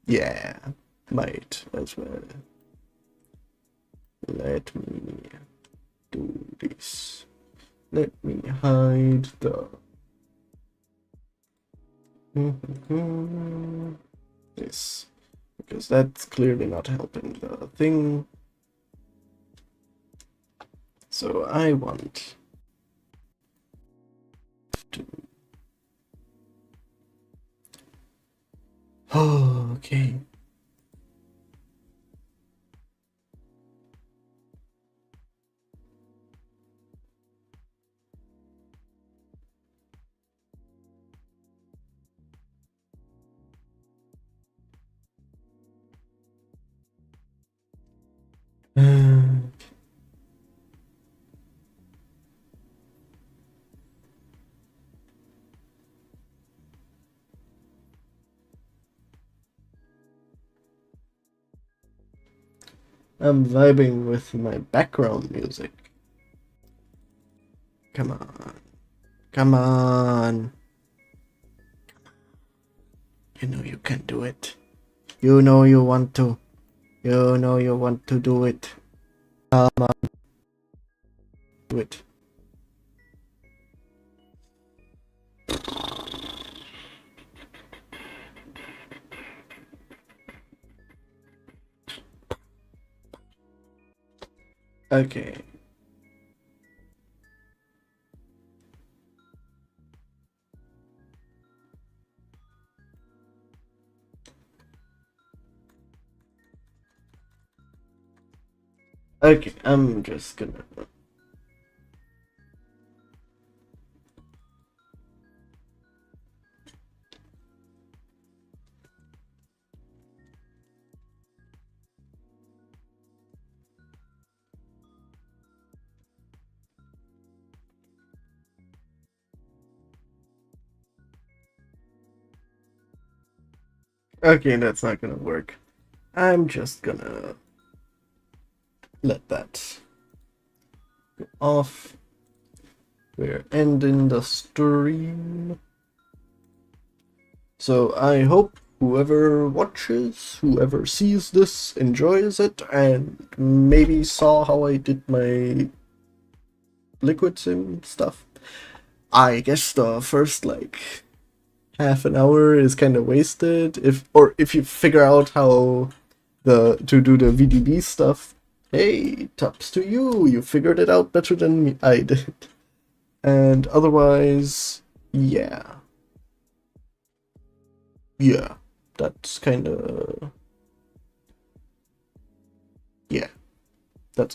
Yeah, might as well. Let me do this. Let me hide the this, because that's clearly not helping the thing. So I want to. Oh, okay. I'm vibing with my background music. Come on. Come on. You know you can do it. You know you want to. You know you want to do it. Come on. Do it. Okay. Okay, I'm just gonna. Okay, that's not gonna work. I'm just gonna let that go off. We're ending the stream. So I hope whoever watches, whoever sees this, enjoys it, and maybe saw how I did my liquid sim stuff. I guess the first like half an hour is kind of wasted if you figure out how to do the VDB stuff. Hey, tops to you. You figured it out better than me. I did. And otherwise, yeah. Yeah. That's kind of yeah. That's all.